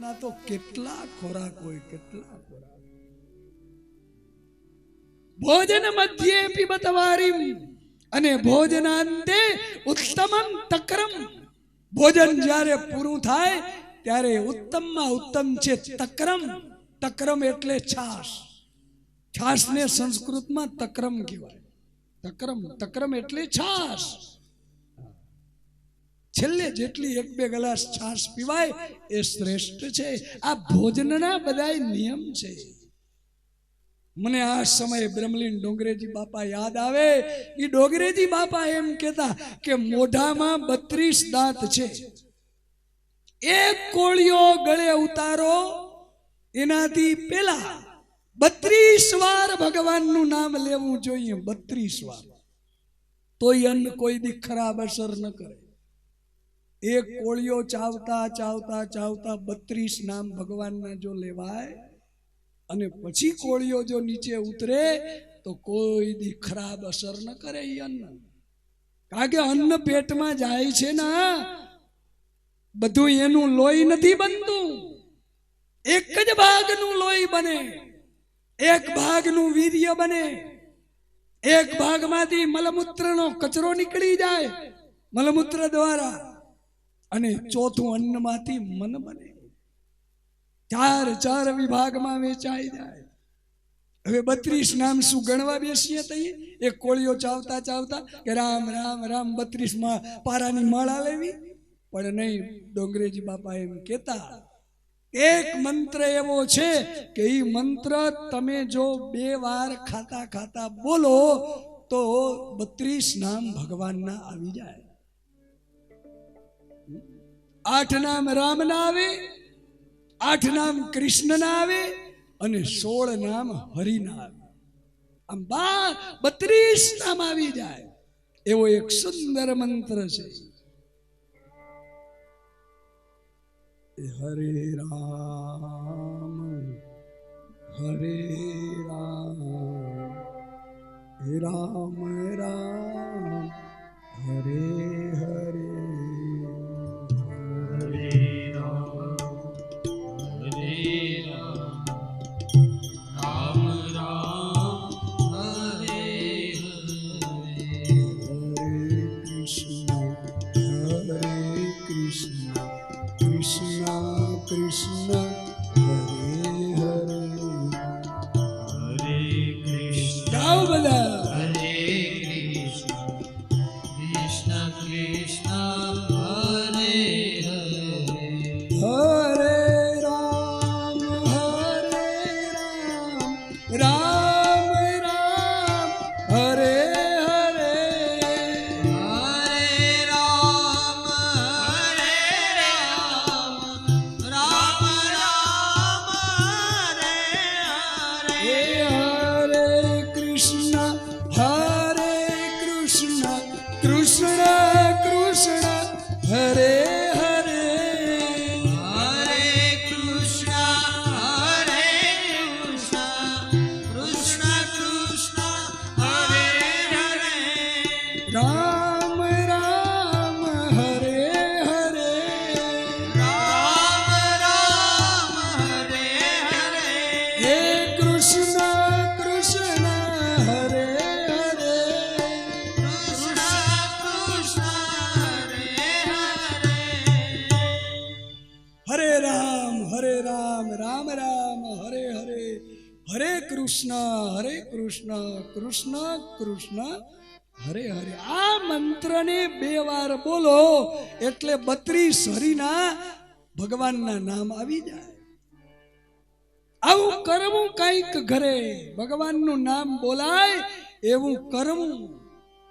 ના તો કેટલા ખોરાક હોય, કેટલા ખોરાક. ભોજન મધ્યે પીબત વારીમ અને ભોજનાંતે ઉત્તમં તક્રમ. ભોજન જ્યારે પૂરું થાય ત્યારે ઉત્તમમાં ઉત્તમ છે તક્રમ. તક્રમ એટલે છાશ. છાશને સંસ્કૃતમાં તક્રમ કહેવાય. તક્રમ, તક્રમ એટલે છાશ. છેલ્લે જેટલી એક બે ગ્લાસ છાશ પીવાય એ શ્રેષ્ઠ છે. આ ભોજનના બધાય નિયમ છે. મને આ સમયે બ્રહ્મલીન ડોંગરેજી બાપા યાદ આવે. એ ડોંગરેજી બાપા એમ કહેતા કે મોઢામાં 32 દાંત છે, એક કોળિયો ગળે ઉતારો એનાથી પેલા 32 વાર ભગવાનનું નામ લેવું જોઈએ. 32 વાર. તો એ અન્ન કોઈ દી ખરાબ અસર ન કરે. એક કોળિયો ચાવતા ચાવતા ચાવતા 32 નામ ભગવાનના જો લેવાય અને પછી કોળિયો જો નીચે ઉતરે તો કોઈ દી ખરાબ અસર ન કરે એ અન્ન. કારણ કે અન્ન પેટમાં જાય છે ને, બધું એનું લોહી નથી બનતું. એક જ ભાગનું લોહી બને, એક ભાગનું વીર્ય બને, એક ભાગમાંથી મલમૂત્રનો કચરો નીકળી જાય મલમૂત્ર દ્વારા, અને ચોથું અન્નમાંથી મન બને. ચાર વિભાગમાં વેચાઈ જાય. હવે 32 નામ શું ગણવા બેસીએ તઈએ? એક કોળિયો ચાવતા ચાવતા કે રામ રામ રામ 32 પારાની માળા લેવી પણ નહીં. ડોંગરેજી બાપા એમ કહેતા એક મંત્ર એવો છે કે એ મંત્ર તમે જો 2 વાર ખાતા ખાતા બોલો તો 32 નામ ભગવાનના આવી જાય. 8 નામ રામના આવે, 8 નામ કૃષ્ણના આવે અને 16 નામ હરિના આવે. આમ 32 નામ આવી જાય એવો એક સુંદર મંત્ર છે. હરે રામ હરે રામ રામ રામ હરે હરે. કૃષ્ણ કૃષ્ણ હરે હરે. આ મંત્રને 2 વાર બોલો એટલે 32 હરિના ભગવાનના નામ આવી જાય. આવું કરવું કઈક ઘરે ભગવાનનું નામ બોલાય એવું કરવું.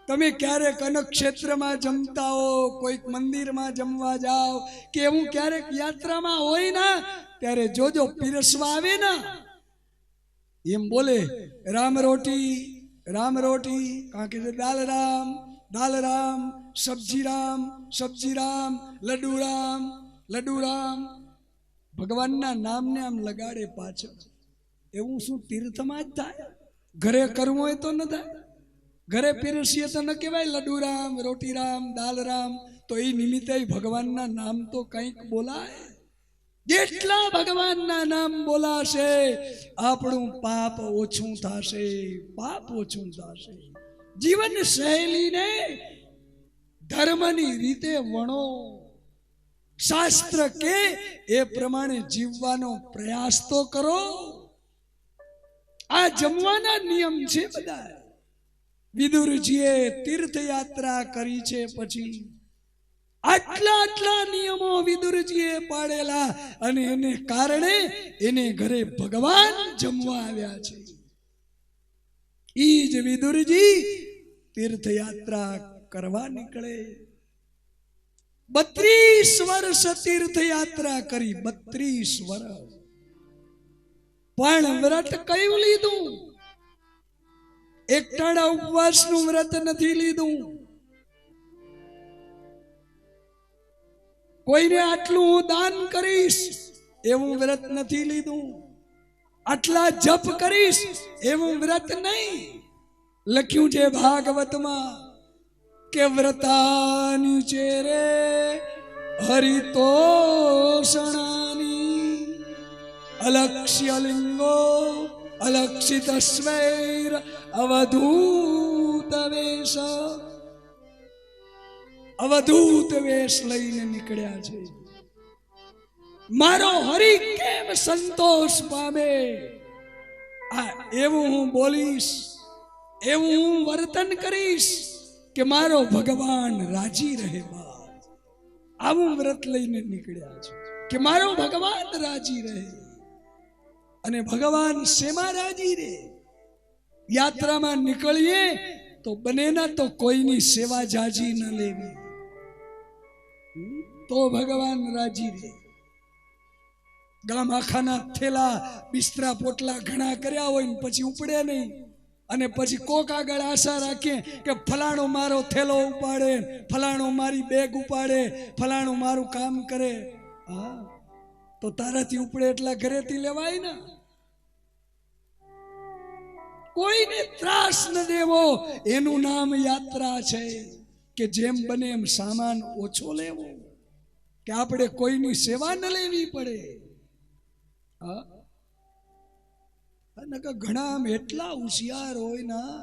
તમે ક્યારેક અનક્ષેત્રમાં જમતા હો, કોઈક મંદિરમાં જમવા જાઓ કે એવું ક્યારેક યાત્રામાં હોય ને ત્યારે જોજો પીરસવા આવે ને એમ બોલે રામ રોટી राम रोटी, कहाँ के दाल राम, सब्जी राम, लड्डू राम. भगवान ना नाम ने आम लगाड़े पाछळ. एवं शू तीर्थमां ज थाय? घरे करवुं होय तो न थाय? घरे पीरसीए तो न कहेवाय लड्डू राम, रोटी राम, दाल राम? तो ए निमित्ते भगवान ना नाम तो कंईक बोलाय. जेटला ભગવાનના નામ બોલાશે આપણું પાપ ઓછું થશે, પાપ ઓછું થશે. જીવન શૈલીને ધર્મની રીતે વણો, શાસ્ત્ર કે એ પ્રમાણે જીવવાનો પ્રયાસ તો કરો. આ જમવાના નિયમ છે બધા. વિદુરજીએ તીર્થયાત્રા કરી છે, પછી આટલા નિયમો વિદુરજીએ પાડેલા, અને એને કારણે એને ઘરે ભગવાન જમવા આવ્યા છે. ઈ જ વિદુરજી તીર્થયાત્રા કરવા નીકળે. 32 વર્ષ તીર્થયાત્રા કરી, 32 વર્ષ. પણ વ્રત કયું લીધું? એકટાણા ઉપવાસનું વ્રત નથી લીધું. કોઈને આટલું હું દાન કરીશ એવું વ્રત નથી લીધું. આટલા જપ કરીશ એવું વ્રત નહીં. લખ્યું છે ભાગવતમાં કે વ્રતાની ચેરે હરિતોષણાની અલક્ષ્ય લિંગો અલક્ષિત સ્વૈર અવધૂત વેશ. અવધૂત વેશ લઈને નીકળ્યા છે. મારો હરિ કેમ સંતોષ પામે એવું હું બોલીશ, એવું હું વર્તન કરીશ કે મારો ભગવાન રાજી રહે. આવું વ્રત લઈને નીકળ્યા છે કે મારો ભગવાન રાજી રહે. અને ભગવાન શેમાં રાજી રહે? યાત્રામાં નીકળીએ તો બનેના તો કોઈની સેવા જાજી ન લેવી, તો ભગવાન રાજી રહે. ગામ આખાના થેલા બિસ્તરા પોટલા ઘણા કર્યા હોય ને પછી ઉપડે નહીં, અને પછી કોક આગળ આશા રાખીએ કે ફલાણો મારો થેલો ઉપાડે, ફલાણો મારી બેગ ઉપાડે, ફલાણો મારું કામ કરે. હા, તો તારાથી ઉપડે એટલા ઘરેથી લેવાય ને. કોઈને ત્રાસ ન દેવો, એનું નામ યાત્રા છે. કે જેમ બને એમ સામાન ઓછો લેવો, કે આપણે કોઈની સેવા ન લેવી પડે. ઘણા આમ એટલા હોશિયાર હોય ના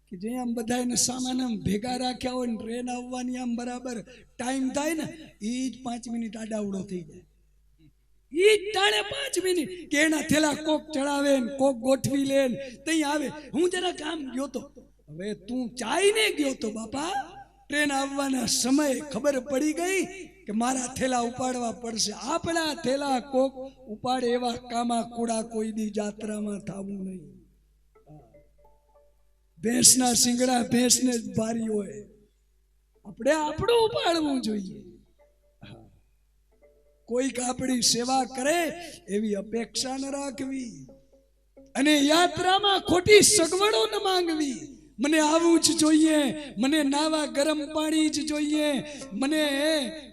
કે જે આમ બધાને સામાન આમ ભેગા રાખ્યા હોય ને ટ્રેન આવવાની આમ બરાબર ટાઈમ થાય ને એ જ 5 મિનિટ આડાવડો થઈ જાય. એ જ ટાણે 5 મિનિટ કે એના થેલા કોક ચડાવે ને કોક ગોઠવી લે ને તઈ આવે. હું જરા કામ ગયો તો, હવે તું ચાઈને ગયો તો બાપા, ટ્રેન આવવાના સમયે ખબર પડી ગઈ કે મારા થેલા ઉપાડવા પડશે. આપણા થેલા કોક ઉપાડે એવા કામા કુડા કોઈ દી જાત્રામાં થવું નહીં. ભેંસના શિંગડા ભેંસને જ ભારી હોય, આપણે આપણું ઉપાડવું જોઈએ. કોઈક આપણી સેવા કરે એવી અપેક્ષા ન રાખવી. અને યાત્રામાં ખોટી સગવડો ન માંગવી. મને આવું જ જોઈએ, મને નાવા ગરમ પાણી જ જોઈએ, મને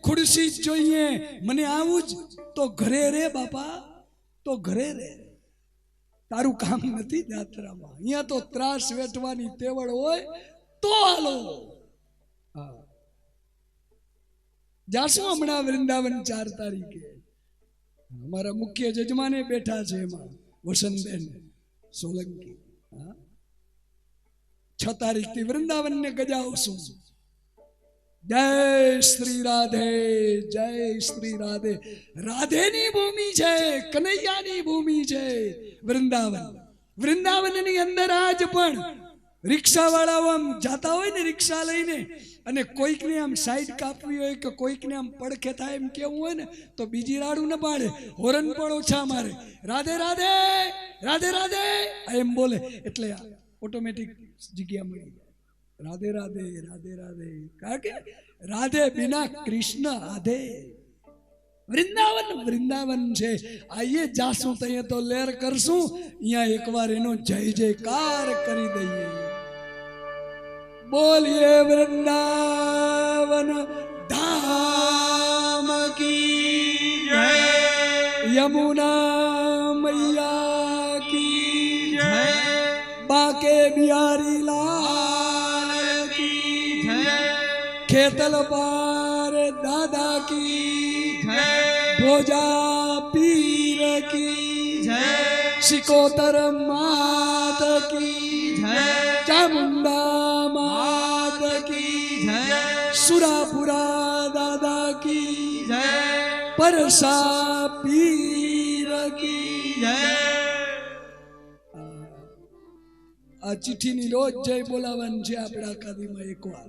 ખુરશી જ જોઈએ, મને આવું જ. તો ઘરે રે બાપા, તો ઘરે રે. તારું કામ નથી યાત્રામાં. અહીંયા તો ત્રાસ વેઠવાની તેવડ હોય તો હાલો. જાશું હમણાં વૃંદાવન 4 તારીખે. અમારા મુખ્ય જજમાને બેઠા છે, એમાં વસંતબેન સોલંકી. 6 તારીખથી વૃંદાવન ને ગજાવશું. જય શ્રી રાધે, જય શ્રી રાધે. રાધેની ભૂમિ છે, કનૈયાની ભૂમિ છે વૃંદાવન. વૃંદાવનની અંદર આજ પણ રિક્ષાવાળાઓ આમ જાતા હોય ને રિક્ષા લઈને, અને કોઈકને આમ સાઈડ કાપવી હોય કે કોઈકને આમ પડખે થાય એમ કેવું હોય ને તો બીજી રાડું ન પાડે, હોરન પણ ઓછા મારે. રાધે રાધે, રાધે રાધે એમ બોલે એટલે ઓટોમેટિક જગ્યા મળી જાય. રાધે રાધે, રાધે રાધે. કારણ કે રાધે બિના કૃષ્ણ આધે. વૃંદાવન વૃંદાવન છે. આઈએ જાશું તઈએ તો લેર કરશું. અહીંયા એકવાર એનો જય જયકાર કરી દઈએ. બોલીએ વૃંદાવન ધામ કી જય, યમુના મૈયા કી જય, બાકે બિહારી લાલ કી જય, ખેતલ પાર દાદા કી જય, ભોજા પીર કી જય સિકોતર માત કી જય ચામુંડા માત કી જય સુરાપુરા દાદા કી જય પરસા પીર કી જય આ ચિઠ્ઠીની રોજ જય બોલાવવાની છે આપણા કાદીમાં એકવાર.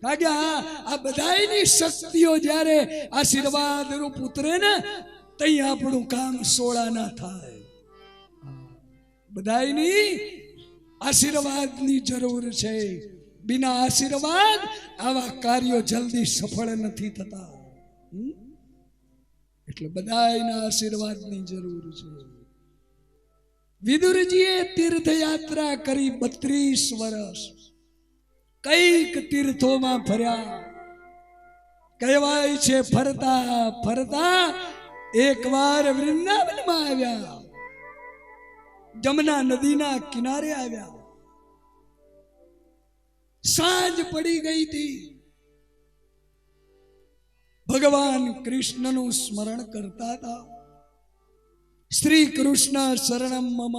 કારણ કે આ બધાયની શક્તિઓ જ્યારે આશીર્વાદ રૂપ ઉતરે ને તઈ આપણું કામ સોળા ના થાય. બધાયની આશીર્વાદની જરૂર છે. બિના આશીર્વાદ આવા કાર્યો જલ્દી સફળ નથી થતા. એટલે બધાયના આશીર્વાદની જરૂર છે. વિદુરજીએ તીર્થયાત્રા કરી 32 વર્ષ. કઈક તીર્થોમાં ફર્યા. કહેવાય છે ફરતા ફરતા એકવાર વૃંદાવનમાં આવ્યા. જમના નદીના કિનારે આવ્યા. સાંજ પડી ગઈ હતી. ભગવાન કૃષ્ણનું સ્મરણ કરતા હતા. શ્રી કૃષ્ણ શરણમ મમ,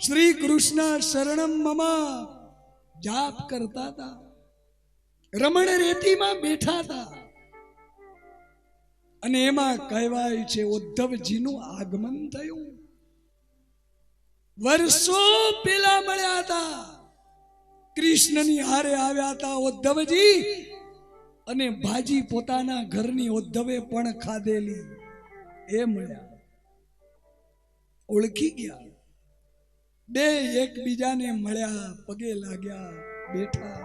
શ્રી કૃષ્ણ શરણમ મમ જાપ કરતા હતા. રમણ રેતીમાં બેઠા હતા. અને એમાં કહેવાય છે ઉદ્ધવજીનું આગમન થયું. વર્ષો પહેલા મળ્યા હતા. કૃષ્ણની હારે આવ્યા હતા ઉદ્ધવજી. અને ભાજી પોતાના ઘરની ઉદ્ધવે પણ ખાધેલી એ મળ્યા. ઓળખી ગયા. બે એકબીજાને મળ્યા, પગે લાગ્યા, બેઠા.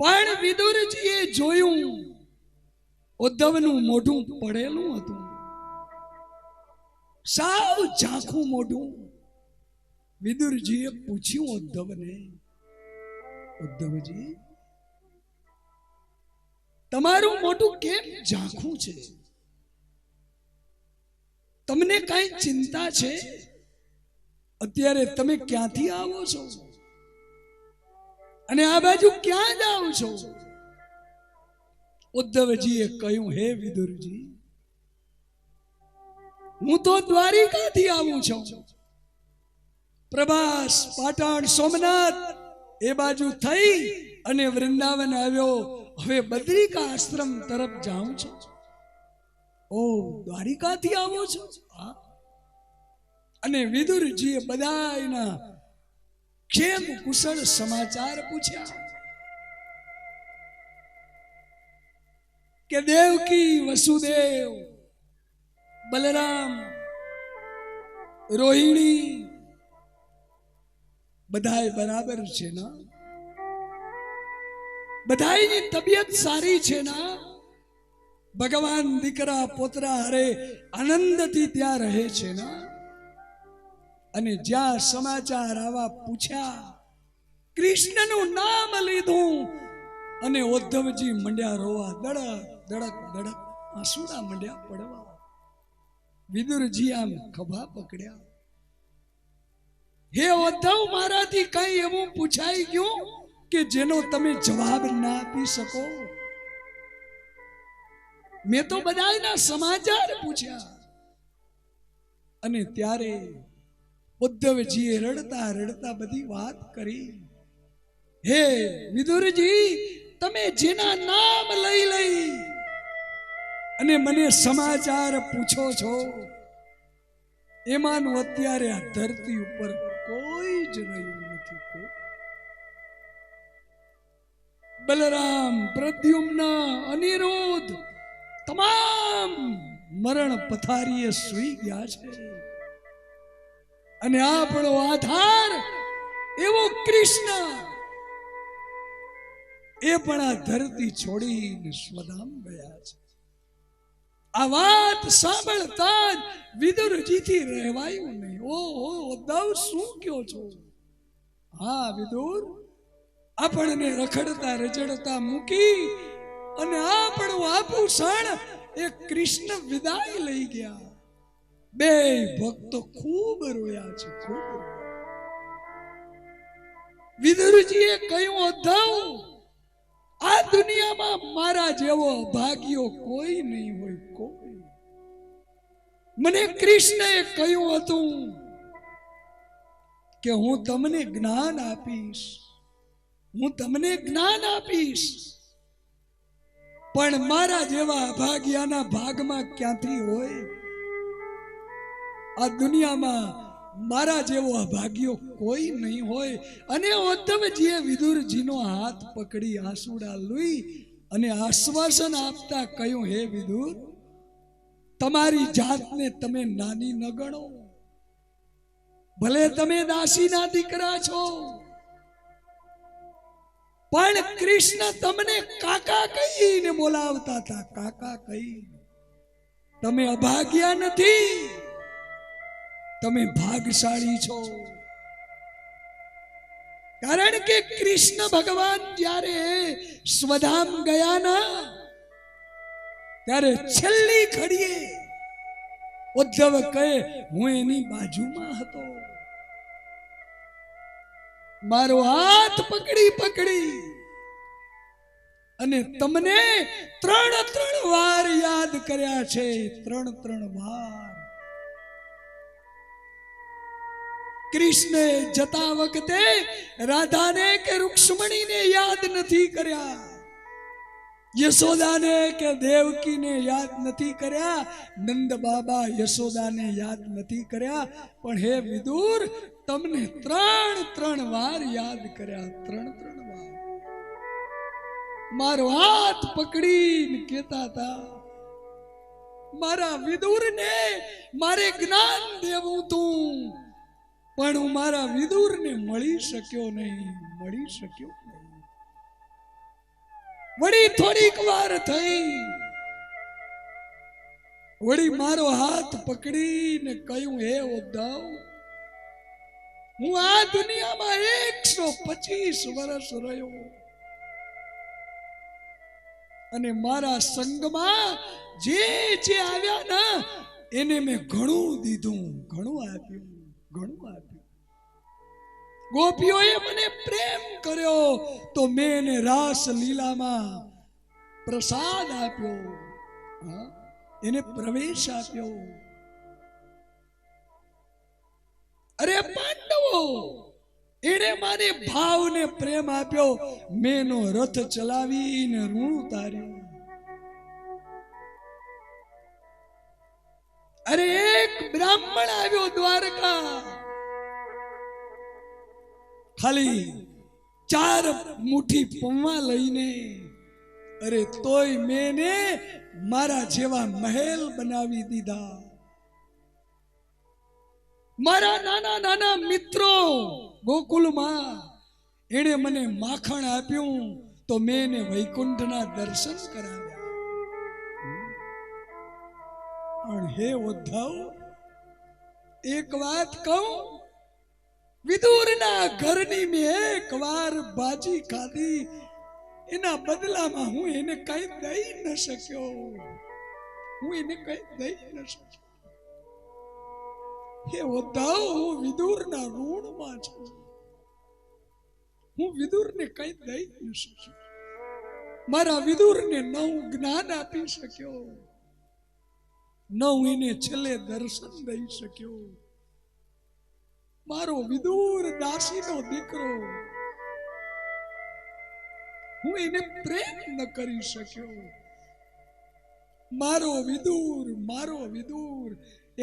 પણ વિદુરજીએ જોયું ઉદ્ધવનું મોઢું પડેલું હતું. સાવ ઝાંખું મોઢું. વિદુરજીએ પૂછ્યું ઉદ્ધવને, ઉદ્ધવજી તમારું મોઢું કેમ ઝાંખું છે? તમને કઈ ચિંતા છે? અત્યારે તમે ક્યાંથી આવો છો અને આ બાજુ ક્યાં જાઓ છો? ઉદ્ધવજીએ કહ્યું, હે વિદુરજી, હું તો દ્વારિકાથી આવું છું. પ્રભાસ, પાટણ, સોમનાથ એ બાજુ થઈ અને વૃંદાવન આવ્યો. હવે બદ્રિકા આશ્રમ તરફ જાઉં છું. ઓ, દ્વારિકાથી આવો છો? હા. અને વિદુરજીએ બધાયના ક્ષેમ કુશળ સમાચાર પૂછ્યા કે દેવકી, વસુદેવ, બલરામ, રોહિણી બધાય બરાબર છે ને? બધાયની તબિયત સારી છે ને? ભગવાન દીકરા પોતરા હારે આનંદથી ત્યાં રહે છે ને? અને જ્યાં સમાચાર આવા પૂછ્યા, કૃષ્ણનું નામ લીધું અને ઉદ્ધવજી મંડ્યા રોવા. દડક દડક દડક આંસુડા મંડ્યા પડવા. વિદુરજી આમ ખભા પકડ્યા. હે ઉદ્ધવ, મારાથી કઈ એવું પૂછાઈ ગયું કે જેનો તમે જવાબ ના આપી શકો? મેં તો બધાના સમાચાર પૂછ્યા. અને ત્યારે ઉદ્ધવજીએ રડતા રડતા બધી વાત કરી. હે વિદુરજી, તમે જેના નામ લઈ લઈ અને મને સમાચાર પૂછો છો, એમાંનું અત્યારે આ ધરતી ઉપર કોઈ જ રહ્યું નથી. બલરામ, પ્રદ્યુમ્ન, અનિરુદ્ધ તમામ મરણ પથારીએ સૂઈ ગયા છે. અને આપણો આધાર એવો કૃષ્ણ, એ પણ આ ધરતી છોડીને સ્વધામ ગયા છે. આ વાત સાંભળતા જ વિદુરજીથી રહેવાયું નહીં. ઓહો ઉદ્ધવ, શું કહો છો? હા વિદુર, આપણને રખડતા રજડતા મૂકી અને આપણું આભૂષણ એ કૃષ્ણ વિદાય લઈ ગયા. બે ભક્તો ખૂબ રોયા છે, ખૂબ. વિદુરજીએ કહ્યું, ઉદ્ધવ, આ દુનિયામાં મારા જેવો ભાગ્યો કોઈ નહીં હોય, કોઈ. મને કૃષ્ણએ કહ્યું હતું કે હું તમને જ્ઞાન આપીશ, હું તમને જ્ઞાન આપીશ, પણ મારા જેવા અભાગ્યાના ભાગમાં ક્યાંથી હોય? આ દુનિયામાં મારા જેવો અભાગ્યો કોઈ નહીં હોય. અને ઉદ્ધવજીએ વિદુરજીનો હાથ પકડી આંસુડા લઈ અને આશ્વાસન આપતા કહ્યું, હે વિદુર, તમારી જાતને તમે નાની ન ગણો. ભલે તમે દાસીના દીકરા છો, પણ કૃષ્ણ તમને કાકા કહીને બોલાવતા હતા, કાકા કહી. તમે અભાગ્યા નથી, તમે ભાગશાળી છો. કારણ કે કૃષ્ણ ભગવાન જ્યારે સ્વધામ ગયા ના, ત્યારે છેલ્લી ઘડીએ ઉદ્ધવ કહે, હું એની બાજુમાં હતો. મારો હાથ પકડી પકડી અને તમને 3 વાર યાદ કર્યા છે, 3 વાર. કૃષ્ણે જતા વખતે રાધાને કે રૂક્ષ્મણીને યાદ નથી કર્યા, યશોદાને કે દેવકીને યાદ નથી કર્યા, નંદ બાબા યશોદાને યાદ નથી કર્યા, પણ હે વિદુર, તમને 3 વાર યાદ કર્યા, 3 વાર. મારો હાથ પકડીને કહેતા હતા, મારા વિદુરને મારે જ્ઞાન દેવું તું, પણ હું મારા વિદુરને મળી શક્યો નહીં, મળી શક્યો નહીં. વળી થોડીક વાર થઈ, વળી મારો હાથ પકડીને કહ્યું, હે ઉદ્ધવ, હું આ દુનિયામાં 125 વર્ષ રહ્યો અને મારા સંગમાં જે જે આવ્યા ના એને મેં ઘણું દીધું, ઘણું આપ્યું, ઘણું આપ્યું. ગોપીઓએ મને પ્રેમ કર્યો તો મેં એને રાસ લીલામાં પ્રસાદ આપ્યો, એને પ્રવેશ આપ્યો. અરે પાંડવો, એને મારે ભાવને પ્રેમ આપ્યો, મેનો રથ ચલાવીને ઋણ ઉતાર્યું. અરે એક બ્રાહ્મણ આવ્યો દ્વારકા, ખાલી 4 મુઠ્ઠી પૌવા લઈને, અરે તોય મેને મારા જેવા મહેલ બનાવી દીધા. મારા નાના નાના મિત્રો ગોકુલમાં એણે મને માખણ આપ્યું તો મેં એને વૈકુંઠના દર્શન કરાવ્યા. પણ હે ઉદ્ધવ, એક વાત કહું, વિદુરના ઘરની મેં એક વાર ભાજી ખાધી, એના બદલામાં હું એને કઈ દઈ ન શક્યો, હું એને કઈ દઈ ન શક્યો. હે ઉદ્ધવ, હું વિદુરના ઋણમાં છું, હું વિદુરને કઈ દઈ ન શક્યો. મારા વિદુરને ન હું જ્ઞાન આપી શક્યો, ન હું એને છેલ્લે દર્શન દઈ શક્યો. મારો વિદુર દાસીનો દીકરો, હું એને પ્રેમ ન કરી શક્યો. મારો વિદુર, મારો વિદુર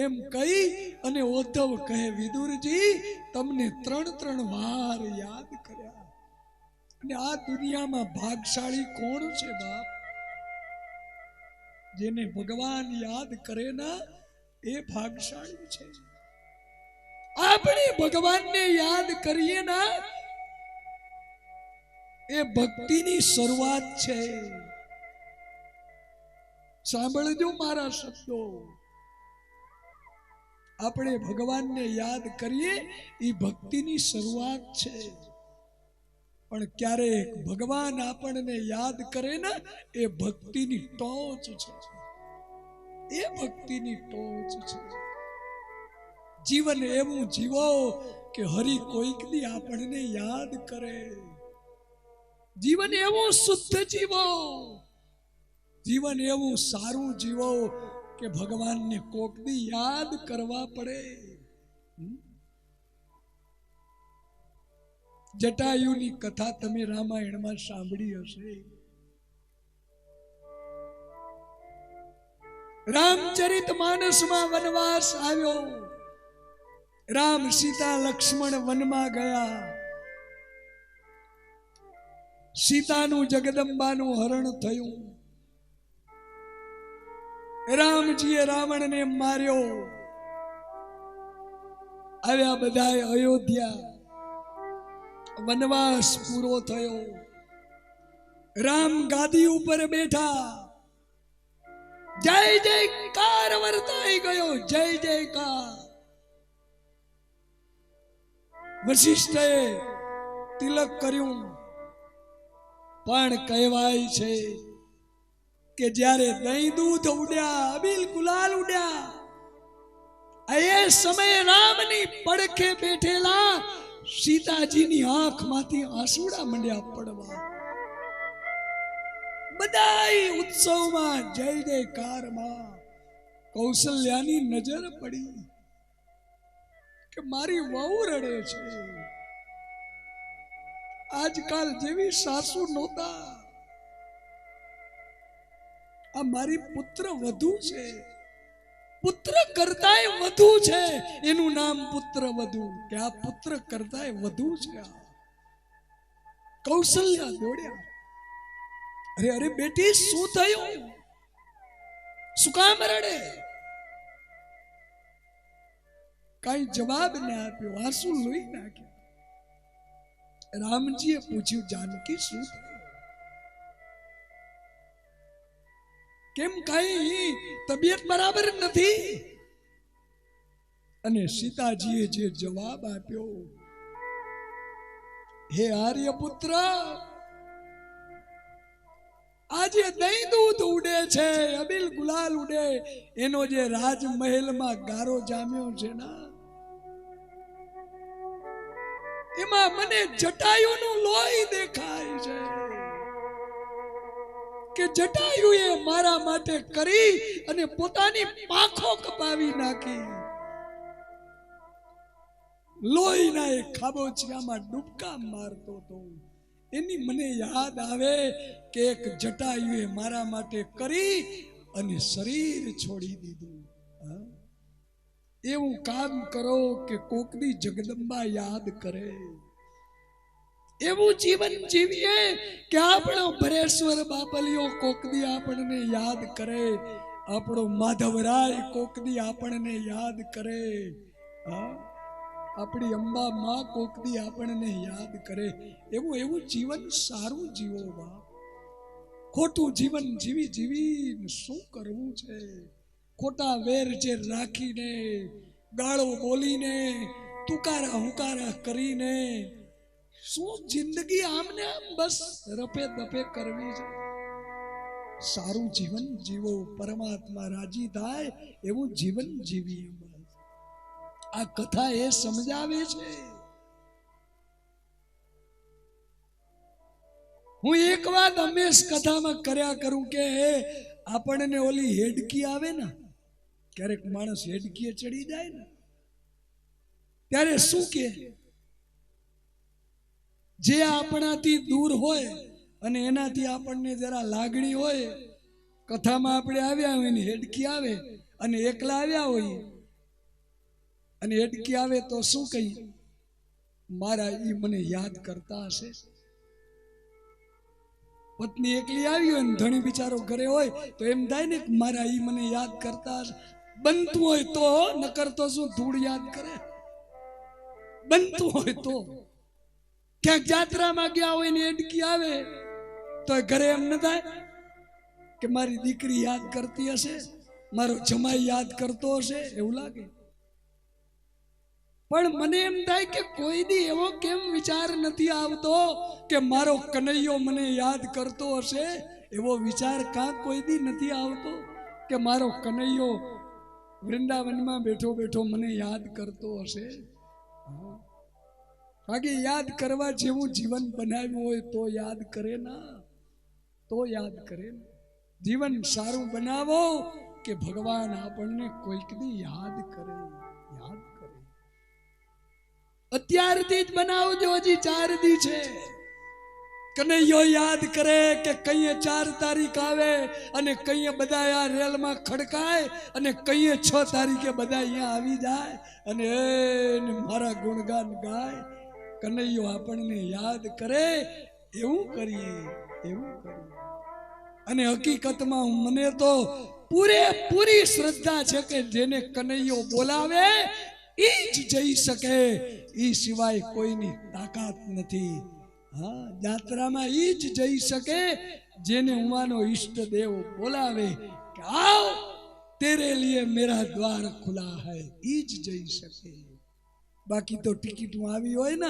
એમ કહી અને ઉદ્ધવ કહે, વિદુરજી, તમને 3 વાર યાદ કર્યા. અને આ દુનિયામાં ભાગશાળી કોણ છે બાપ? જેને ભગવાન યાદ કરે ના એ ભાગશાળી છે. આપણે ભગવાનને યાદ કરીએ ના એ ભક્તિની શરૂઆત છે. સાંભળજો મારા શબ્દો, આપણે ભગવાનને યાદ કરીએ એ ભક્તિની શરૂઆત છે. પણ ક્યારેક ભગવાન આપણને યાદ કરે ને એ ભક્તિની ટોચ છે, એ ભક્તિની ટોચ છે. જીવન એવું જીવો કે હરિ કોઈક દી આપણને યાદ કરે. જીવન એવું શુદ્ધ જીવો, જીવન એવું સારું જીવો કે ભગવાનને કોકની યાદ કરવા પડે. જટાયુની કથા તમે રામાયણમાં સાંભળી હશે. રામચરિત માનસમાં વનવાસ આવ્યો. રામ સીતા લક્ષ્મણ વનમાં ગયા. સીતાનું જગદંબાનું હરણ થયું. રામજીએ રાવણને માર્યો. આવ્યા બધાએ અયોધ્યા. વનવાસ પૂરો થયો. રામ ગાદી ઉપર બેઠા. જય જયકાર વર્તાઈ ગયો. જય જયકાર. વશિષ્ઠએ તિલક કર્યું. પણ કહેવાય છે કે જ્યારે દહીં દૂધ ઉડ્યા, અબીલ ગુલાલ ઉડ્યા, એ સમયે રામની પડખે બેઠેલા સીતાજીની આંખમાંથી આંસુડા મંડ્યા પડવા. બધાય ઉત્સવમાં જય જયકારમાં. કૌશલ્યાની નજર પડી કે મારી વહુ રડે છે. આજકાલ જેવી સાસુ નહોતા. આ મારી પુત્ર વધુ છે. પુત્ર કરતાય વધુ છે. એનું નામ પુત્ર વધુ. કે આ પુત્ર કરતાય વધુ છે. કૌશલ્યા દોડ્યા. અરે અરે બેટી, શું થયું? શું કામ રડે? કઈ જવાબ ન આપ્યો. આંસુ લોહી નાખ્યા. રામજીએ પૂછ્યું, જાનકી શું થયું? કેમ કઈ તબિયત બરાબર નથી? અને સીતાજીએ જે જવાબ આપ્યો, હે આર્યપુત્ર, આજે દહીં દૂધ ઉડે છે, અબીલ ગુલાલ ઉડે, એનો જે રાજમહેલમાં ગારો જામ્યો છે ને, એમાં મને જટાયુનું લોહી દેખાય છે. કે જટાયુએ મારા માટે કરી અને પોતાની પાંખો કપાવી નાખી. લોહીના એ ખાબોચિયામાં ડૂબકા મારતો હતો. એની મને યાદ આવે કે એક જટાયુએ મારા માટે કરી અને શરીર છોડી દીધું. એવું કામ કરો કે કોકની જગદંબા યાદ કરે. એવું જીવન જીવીએ કે આપણો ભરેશ્વર બાપલિયો કોકદી આપણને યાદ કરે. આપણો માધવરાય કોકદી આપણને યાદ કરે. આપણી અંબા માં કોકદી આપણને યાદ કરે. એવું જીવન સારું જીવો બાપ. ખોટું જીવન જીવી જીવી શું કરવું છે? ખોટા વેર જે રાખીને, ગાળો બોલીને, તુકારા હુકારા કરીને શું જિંદગી આમને આમ બસ રફે દફે કરવી છે? સારું જીવન જીવો, પરમાત્મા રાજી થાય એવું જીવન જીવીએ. આ કથા એ સમજાવે છે. હું એક વાત હંમેશ કથામાં કર્યા કરું કે આપણને ઓલી હેડકી આવે ને, ક્યારેક માણસ હેડકીએ ચડી જાય ને, ત્યારે શું કે જે આપણાથી દૂર હોય અને એનાથી આપણને જરા લાગણી હોય, કથામાં આપણે આવ્યા હોય ને હેડકી આવે અને એકલા આવ્યા હોય અને હેડકી આવે તો શું કહી? મારા ઈ મને યાદ કરતા હશે. પત્ની એકલી આવી હોય ને ધણી બિચારો ઘરે હોય તો એમ થાય ને કે મારા ઈ મને યાદ કરતા હશે. બનતું હોય તો, નકર તો શું ધૂળ યાદ કરે? બનતું હોય તો. ક્યાંક જાત્રામાં ગયા હોય ને હેડકી આવે તો ઘરે એમ ન થાય કે મારી દીકરી યાદ કરતી હશે, મારો જમાઈ યાદ કરતો હશે? એવું લાગે. પણ મને એમ થાય કે કોઈ દી એવો કેમ વિચાર નથી આવતો કે મારો કનૈયો મને યાદ કરતો હશે? એવો વિચાર કાં કોઈ દી નથી આવતો કે મારો કનૈયો વૃંદાવનમાં બેઠો બેઠો મને યાદ કરતો હશે? બાકી યાદ કરવા જેવું જીવન બનાવ્યું હોય તો યાદ કરે ના, તો યાદ કરે ને. જીવન સારું બનાવો કે ભગવાન આપણને કોઈક દી યાદ કરે, યાદ કરે. અત્યારથી જ બનાવજો, હજી 4 દી છે. કનૈયો યાદ કરે કે કઈએ 4 તારીખ આવે અને કઈએ બધા આ રેલમાં ખડકાય અને કઈએ 6 તારીખે બધા અહીંયા આવી જાય અને એને મારા ગુણગાન ગાય. કનૈયો આપણને યાદ કરે એવું કરીએ, એવું કરીએ. અને હકીકતમાં મને તો પૂરેપૂરી શ્રદ્ધા છે કે જેને કનૈયો બોલાવે એ જ જઈ શકે, એ સિવાય કોઈની તાકાત નથી. હા, યાત્રામાં એ જ જઈ શકે જેને ઉમાનો ઈષ્ટદેવ બોલાવે કે આવ તેરે લીએ મેરા દ્વાર ખુલા હૈ, એ જ જઈ શકે. બાકી તો ટિકિટ આવી હોય ને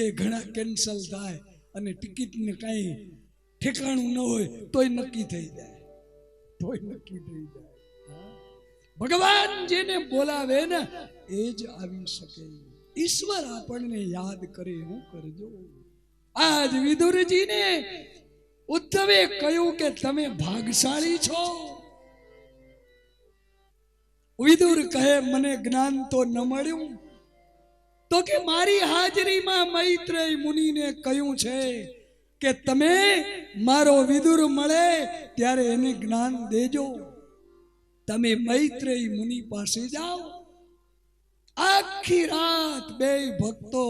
એ ઘણા કેન્સલ થાય અને ટિકિટને કઈ ઠેકાણું ન હોય તોય નક્કી થઈ જાય, તોય નક્કી થઈ જાય. ભગવાન જેને બોલાવે ને એ જ આવી શકે. ઈશ્વર આપણને યાદ કરે એવું કરજો. આજ વિદુરજીને ઉદ્ધવે કહ્યું કે તમે ભાગશાળી છો. વિદુર કહે મને જ્ઞાન તો ન મળ્યું, તો કે મારી હાજરીમાં મૈત્રેય મુનિને કહ્યું છે કે તમે મારો વિદુર મળે ત્યારે એને જ્ઞાન દેજો. તમે મૈત્રેય મુનિ પાસે જાઓ. આખી રાત 2 ભક્તો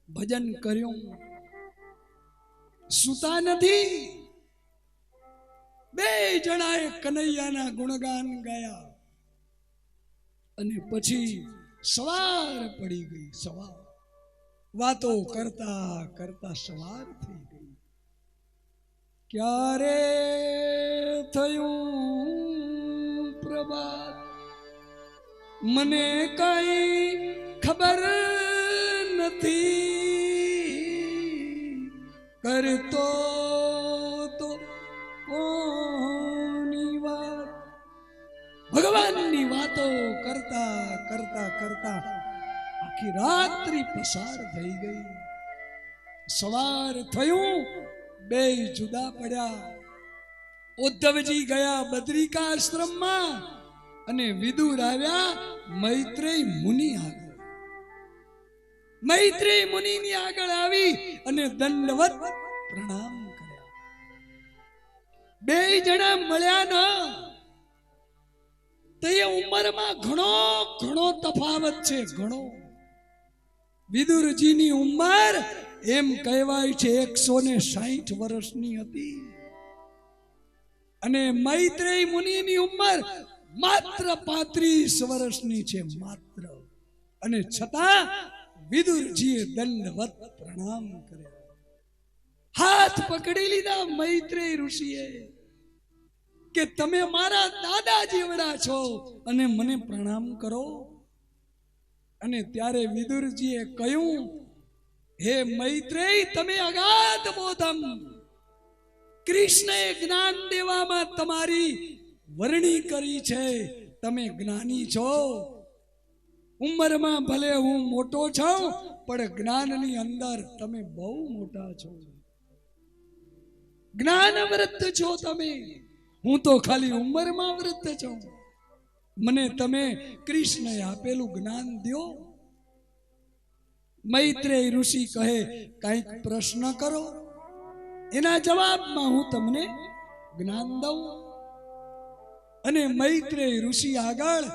ભજન કર્યું, સુતા નથી. 2 જણાએ કનૈયાના ગુણગાન ગાયા અને પછી સવાર પડી ગઈ. સવાર વાતો કરતા કરતા સવાર થઈ ગઈ. ક્યારે થયું પ્રભાત મને કઈ ખબર નથી, કરતો તો કોની વાત. ભગવાનની વાતો કરતા કરતા કરતા આખી રાત્રિ પસાર થઈ ગઈ. સવાર થયું, 2 જુદા પડ્યા. ઉદ્ધવજી ગયા બદ્રિકાશ્રમમાં અને વિદુર આવ્યા મૈત્રેય મુનિ આગળ. મૈત્રેય મુનિની આગળ આવી અને દંડવત પ્રણામ કર્યા. 2 જણા મળ્યા ન તો એ ઉંમરમાં ઘણો તફાવત છે, ઘણો. વિદુરજીની ઉંમર એમ કહેવાય છે 160 વર્ષની હતી અને મૈત્રેય મુનિની ઉંમર માત્ર 35 વર્ષની છે, માત્ર. અને છતાં વિદુરજીએ દંડવત પ્રણામ કર્યા. હાથ પકડી લીધા મૈત્રેય ઋષિએ કે તમે મારા દાદા જેવડા છો અને મને પ્રણામ કરો. અને ત્યારે વિદુરજીએ કહ્યું, હે મૈત્રેય, તમે અગાધ બોધમ, કૃષ્ણએ જ્ઞાન દેવામાં તમારી વરણી કરી છે. તમે જ્ઞાની છો. ઉંમરમાં ભલે હું મોટો છું પણ જ્ઞાનની અંદર તમે બહુ મોટા છો. જ્ઞાન વૃદ્ધ છો તમે, હું તો ખાલી ઉંમરમાં વૃદ્ધ છું. મને તમે કૃષ્ણએ આપેલું જ્ઞાન દો. મૈત્રેય ઋષિ કહે કંઈક પ્રશ્ન કરો, એના જવાબમાં હું તમને જ્ઞાન દઉં. અને મૈત્રેય ઋષિ આગળ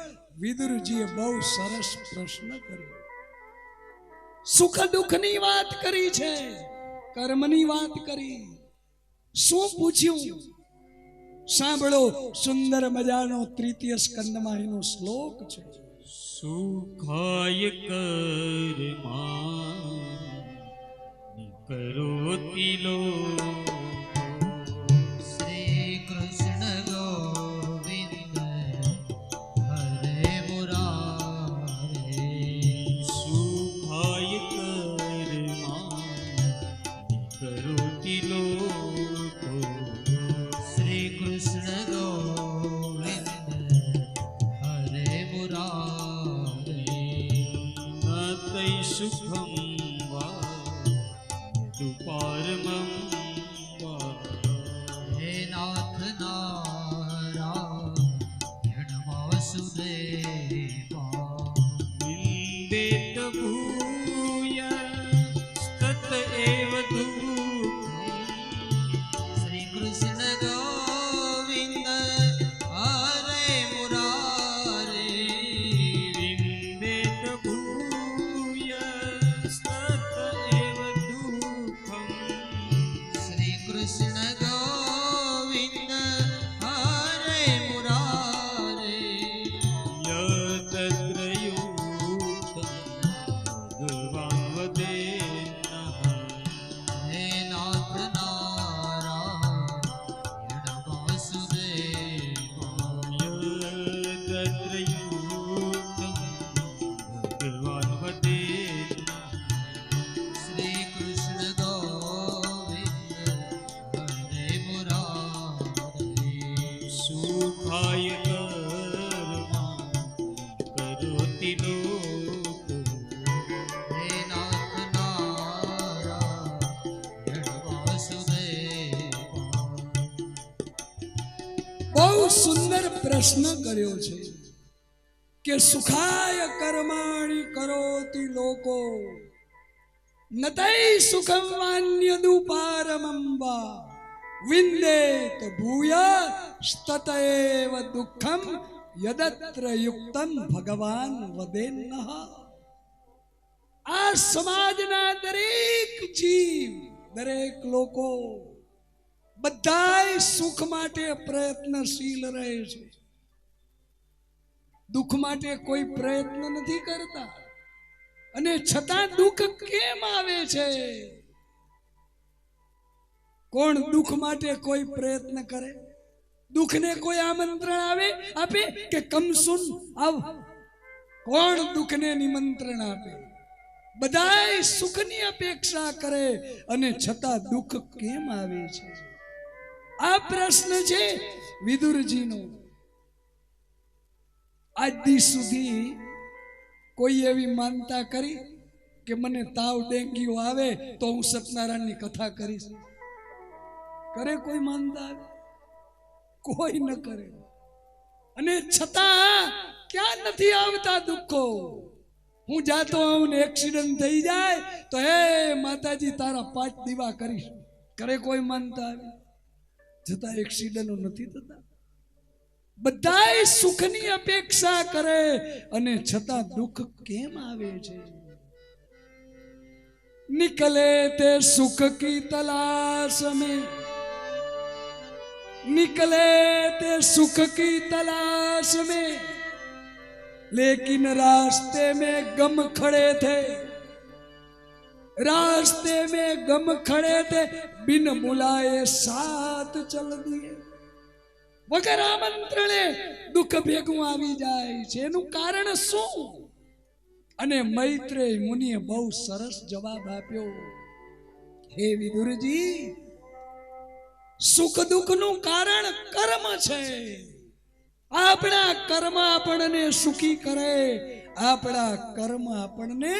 વિદુરજીએ બહુ સરસ પ્રશ્ન કર્યો. સુખ દુઃખની વાત કરી છે, કર્મની વાત કરી. શું પૂછ્યું સાંભળો. સુંદર મજાનો 3ય સ્કંદમાં એનો શ્લોક છે. સુખાય કર્મા કરોતિ લોક, શ્રી કૃષ્ણ ગોવિંદ હરે મુરારે. સુખાય કર્મા કરોતિ લોક, શ્રી કૃષ્ણ ગોવિંદ હરે મુરારે. ન તૈ સુખમ સુખાય કર્મા કરોતિ લોક હે નાથ નારાયણ વાસુદેવા. બહુ સુંદર પ્રશ્ન કર્યો છે કે સુખાય કર્માણી કરોતિ લોકો નતૈ સુખમ વાન્યદુપારમંબા વિંદેત ભૂય સ્તતએવ દુઃખમ યદત્ર યુક્તમ ભગવાન વદેન્નઃ. આ સમાજના દરેક જીવ, દરેક લોકો બધાય સુખ માટે પ્રયત્નશીલ રહે છે. દુઃખ માટે કોઈ પ્રયત્ન નથી કરતા. અને છતાં દુઃખ કેમ આવે છે? કોણ દુઃખ માટે કોઈ પ્રયત્ન કરે? દુઃખને કોઈ આમંત્રણ આપે કે કમસુન આવ? કોણ દુઃખને નિમંત્રણ આપે? બધાય સુખની અપેક્ષા કરે અને છતાં દુઃખ કેમ આવે છે? આ પ્રશ્ન છે વિદુરજીનો. આજ દિવસ સુધી કોઈ એવી માનતા કરી કે મને તાવ ડેન્ગ્યુ આવે તો હું સત્યનારાયણની કથા કરીશ? કરે કોઈ માનતા? કોઈ ન કરે. અને છતાં ક્યાં નથી આવતા દુઃખો? હું જાતો આવું ને એક્સિડન્ટ થઈ જાય તો હે માતાજી તારા 5 દીવા કરીશ. કરે કોઈ માનતા આવે? છતાં એક્સિડન્ટો નથી થતા. બધાય સુખની અપેક્ષા કરે અને છતાં દુઃખ કેમ આવે છે? નિકલે તે સુખ કી તલાશ में, निकले ते सुख की तलाश में, लेकिन रास्ते में गम खड़े थे, रास्ते में गम खड़े थे, बिन बुलाए साथ चल दिए. વગર આમંત્રણે દુઃખ ભેગું આવી જાય છે. એનું કારણ શું? અને મૈત્રેય મુનિએ બહુ સરસ જવાબ આપ્યો. હે વિદુરજી, સુખ દુઃખનું કારણ કર્મ છે. આપણા કર્મ આપણને સુખી કરે, આપણા કર્મ આપણને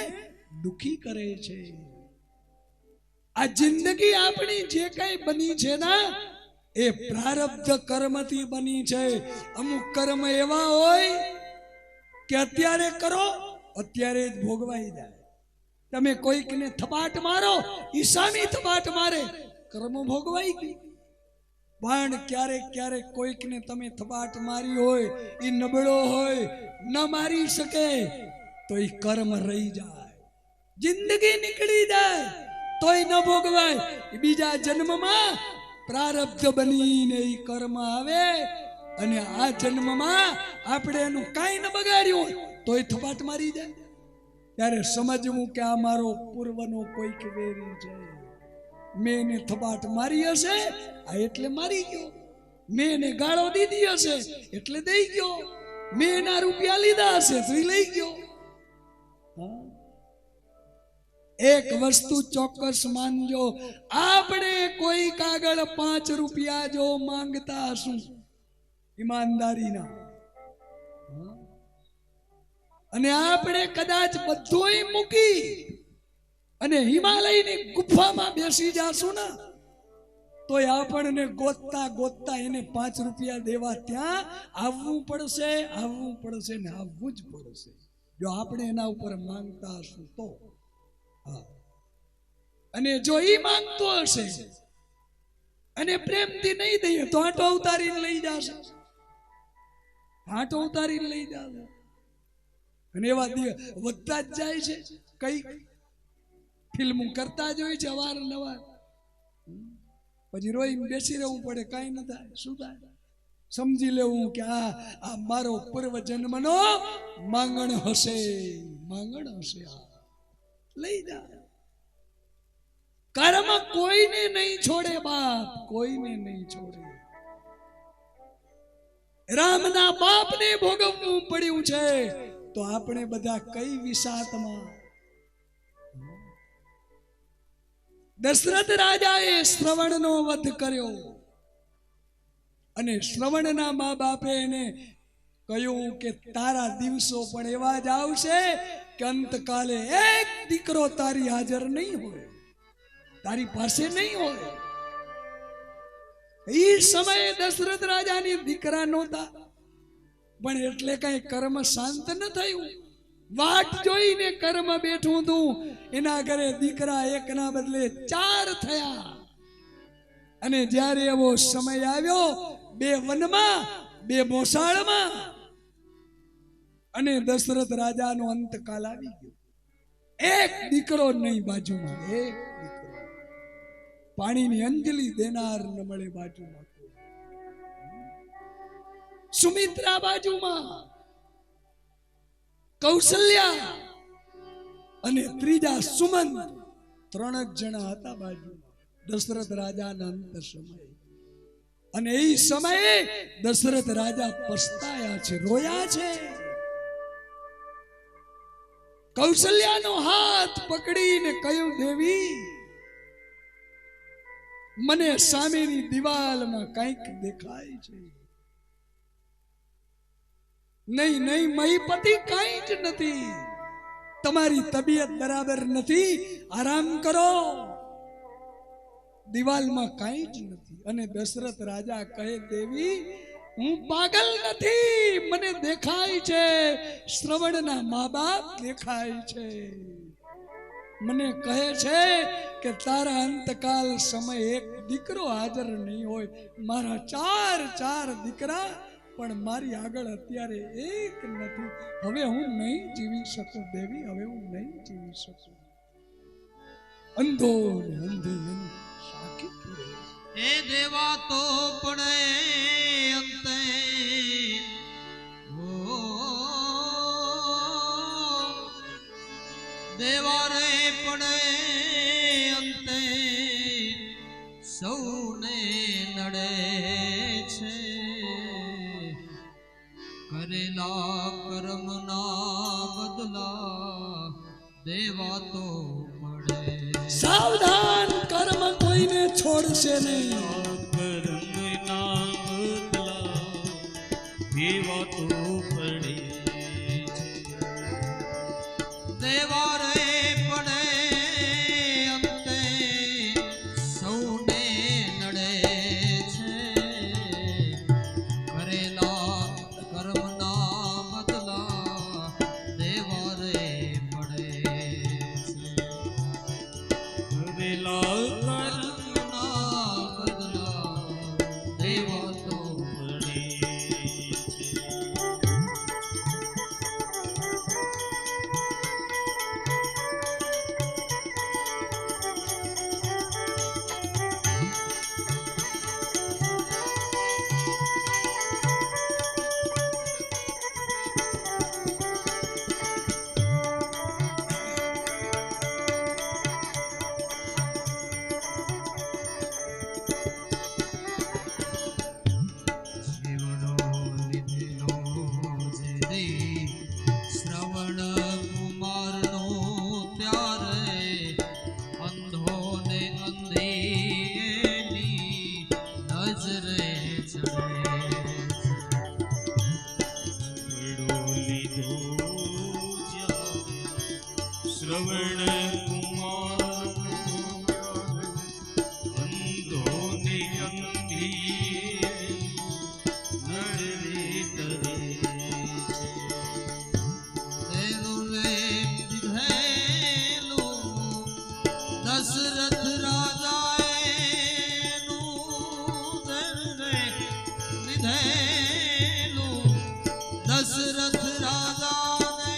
દુઃખી કરે છે. આ જિંદગી આપણી જે કઈ બની છે ને એ પ્રારબ્ધ કર્મથી બની છે. અમુક કર્મ એવા હોય કે અત્યારે કરો અત્યારે જ ભોગવાઈ જાય. તમે કોઈકને થપાટ મારો, ઈ સામી થપાટ મારે, કર્મ ભોગવાઈ ગઈ. પણ ક્યારેક ક્યારેક કોઈકને તમે થપાટ મારી હોય, ઈ નબળો હોય, ન મારી શકે તો ઈ કર્મ રહી જાય. જિંદગી નીકળી જાય તોય ન ભોગવાય. બીજા જન્મમાં પ્રારબ્ધ બનીને ઈ કર્મ આવે અને આ જન્મમાં આપણે એનું કાંઈ ન બગાડ્યું હોય તોય થપાટ મારી જાય. ત્યારે સમજવું કે આ મારો પૂર્વનો કોઈક વેરી છે. મેં એને થપાટ મારી હશે આ એટલે મારી ગયો, મેં એને ગાળો દીધી હશે એટલે દઈ ગયો, મેં એના રૂપિયા લીધા હશે તો એ લઈ ગયો. એક વસ્તુ ચોક્કસ માનજો, આપણે કોઈ કાગળ 5 રૂપિયા જો માંગતા હશું ઈમાનદારીના, અને આપણે કદાચ બધુંય મૂકી અને હિમાલયની ગુફામાં બેસી જાશું ને તોય આપણને ગોતતા ગોતતા એને 5 રૂપિયા દેવા ત્યાં આવવું પડશે, આવવું પડશે ને આવવું જ પડશે. જો આપણે એના ઉપર માંગતા હશું તો. અને જો ઈ માંગતો હશે અને પ્રેમથી નહીં દઈએ તો આંટો ઉતારીને લઈ જશે, આંટો ઉતારીને લઈ જશે. અને એવા વધતા જ જાય છે. કઈ ફિલ્મો કરતા જ હોય છે અવારનવાર, પછી રોઈને બેસી રહેવું પડે, કાંઈ ન થાય. શું થાય? સમજી લેવું કે આ મારો પૂર્વ જન્મનો માંગણ હશે, માંગણ હશે. લઈ જાય. કર્મ કોઈને નહીં છોડે બાપ, કોઈને નહીં છોડે. રામના બાપને ભોગવવું પડ્યું છે તો આપણે બધા કઈ વિષાતમાં. દશરથ રાજાએ શ્રવણનો વધ કર્યો અને શ્રવણના મા બાપે એને કહ્યું કે તારા દિવસો પણ એવા જ આવશે કે અંતકાલે એક દીકરો તારી હાજર નહીં હોય, તારી પાસે નહીં હોય. એ સમયે દશરથ રાજાની દીકરા નહોતા, પણ એટલે કઈ કર્મ શાંત ન થયું. વાટ જોઈને કર્મ બેઠું તું. એના ઘરે દીકરા એકના બદલે 4 થયા. અને જ્યારે એવો સમય આવ્યો, 2 વનમાં 2 મોસાળમાં, અને દશરથ રાજાનો અંતકાલ આવી ગયો. એક દીકરો નહીં બાજુમાં, એક દીકરો. પાણીની અંજલિ દેનાર ન મળે બાજુમાં. સુમિત્રા બાજુમાં, કૌશલ્યા અને ત્રીજા સુમંત, 3 જ જણા હતા બાજુમાં. દશરથ રાજાના અંત સમય. અને એ સમયે દશરથ રાજા પસ્તાયા છે, રોયા છે. કૌશલ્યાનો હાથ પકડીને કહ્યું, દેવી, મને સામેની દિવાલમાં કંઈક દેખાય છે. નહીં નહીં મહીપતિ, કંઈ જ નથી. તમારી તબિયત બરાબર નથી, આરામ કરો. દિવાલમાં કંઈ જ નથી. અને દશરથ રાજા કહે, દેવી, હું પાગલ નથી, મને દેખાય છે. શ્રવણના મા બાપ દેખાય છે. મને કહે છે કે તારા અંતકાલ સમય એક દીકરો હાજર નહીં હોય. મારા 4 દીકરા, પણ મારી આગળ અત્યારે એક નથી. હવે હું નહીં જીવી શકું દેવી, હવે હું નહીં જીવી શકું. અંધો ને અંધે એની સાકી પૂરે. એ દેવા તો પડે અંતે, ઓ દેવા રે પડે અંતે, સૌને નડે છે. કરેલા કર્મના બદલા દેવા તો પડે. સાવધાન, કર્મ કોઈને છોડશે નહીં. કર્મના બદલા દેવા તો પડે. દેવા રે પડે અંતે, સૌને નડે છે. કરેલા કર્મના બદલા દેવા રે પડે છે. કરેલા કર્મના બદલા દેવા તો પડે છે. શ્રવણ કુમાર અંધોને અંધી નડરે તરે છે. તેનું રે દીધેલું દશરથ રાજાએનું રે લીધેલું દશરથ રાજાને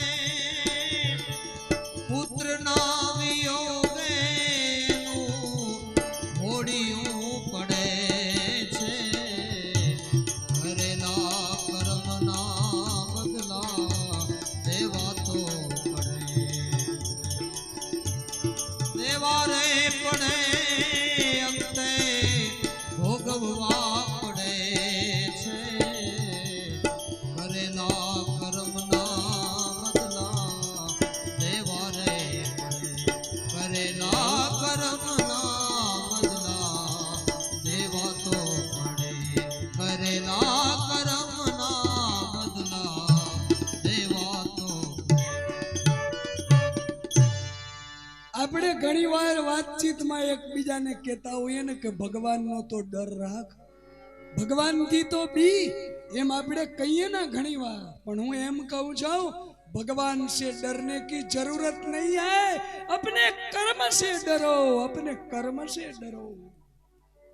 પુત્રના ઘણી વાર વાતચીતમાં એકબીજાને કહેતા હોઈએ ને કે ભગવાનનો તો ડર રાખ, ભગવાનથી તો બી, એમ આપણે કહીએ ના ઘણી વાર, પણ હું એમ કહું છું भगवान से डरने की जरूरत नहीं है, अपने कर्म से डरो, अपने कर्म से डरो।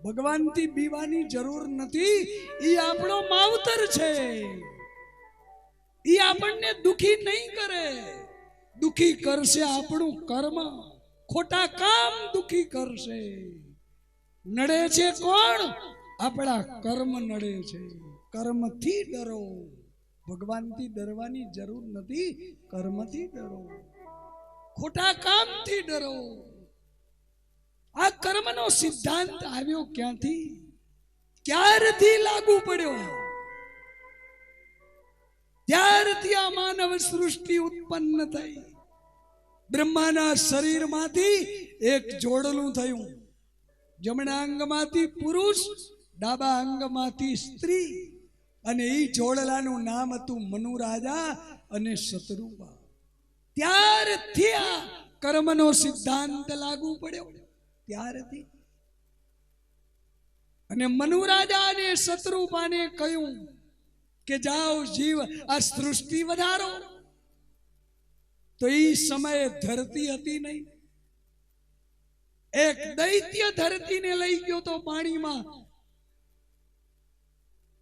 भगवान थी बीवानी जरूर नहीं, ये आपनो मावतर छे, ये आपने दुखी नहीं करे, दुखी करसे आपनु कर्म, खोटा काम दुखी करसे। नड़े छे कोण? आपड़ा कर्म नड़े छे, कर्म थी डरो। भगवान थी डरवानी जरूर नहीं, कर्म थी डरो, खोटा काम थी डरो। आ कर्म नो सिद्धांत आव्यो क्यांथी, क्यारथी लागू पड्यो? त्यारथी आ मानव सृष्टि उत्पन्न थई। ब्रह्माना शरीर मांथी एक जोड़लुं थयुं, जमणा अंग मांथी पुरुष, डाबा अंग मांथी स्त्री, અને ઈ જોડલાનું નામ હતું મનુ રાજા અને શત્રુપા। ત્યારથી આ કર્મનો સિદ્ધાંત લાગુ પડ્યો, ત્યારથી। અને મનુ રાજા અને શત્રુપાને કહ્યું કે જાઓ જીવ આ સૃષ્ટિ વધારો। તો ઈ સમયે ધરતી હતી નહીં, એક દૈત્ય ધરતીને લઈ ગયો તો પાણીમાં,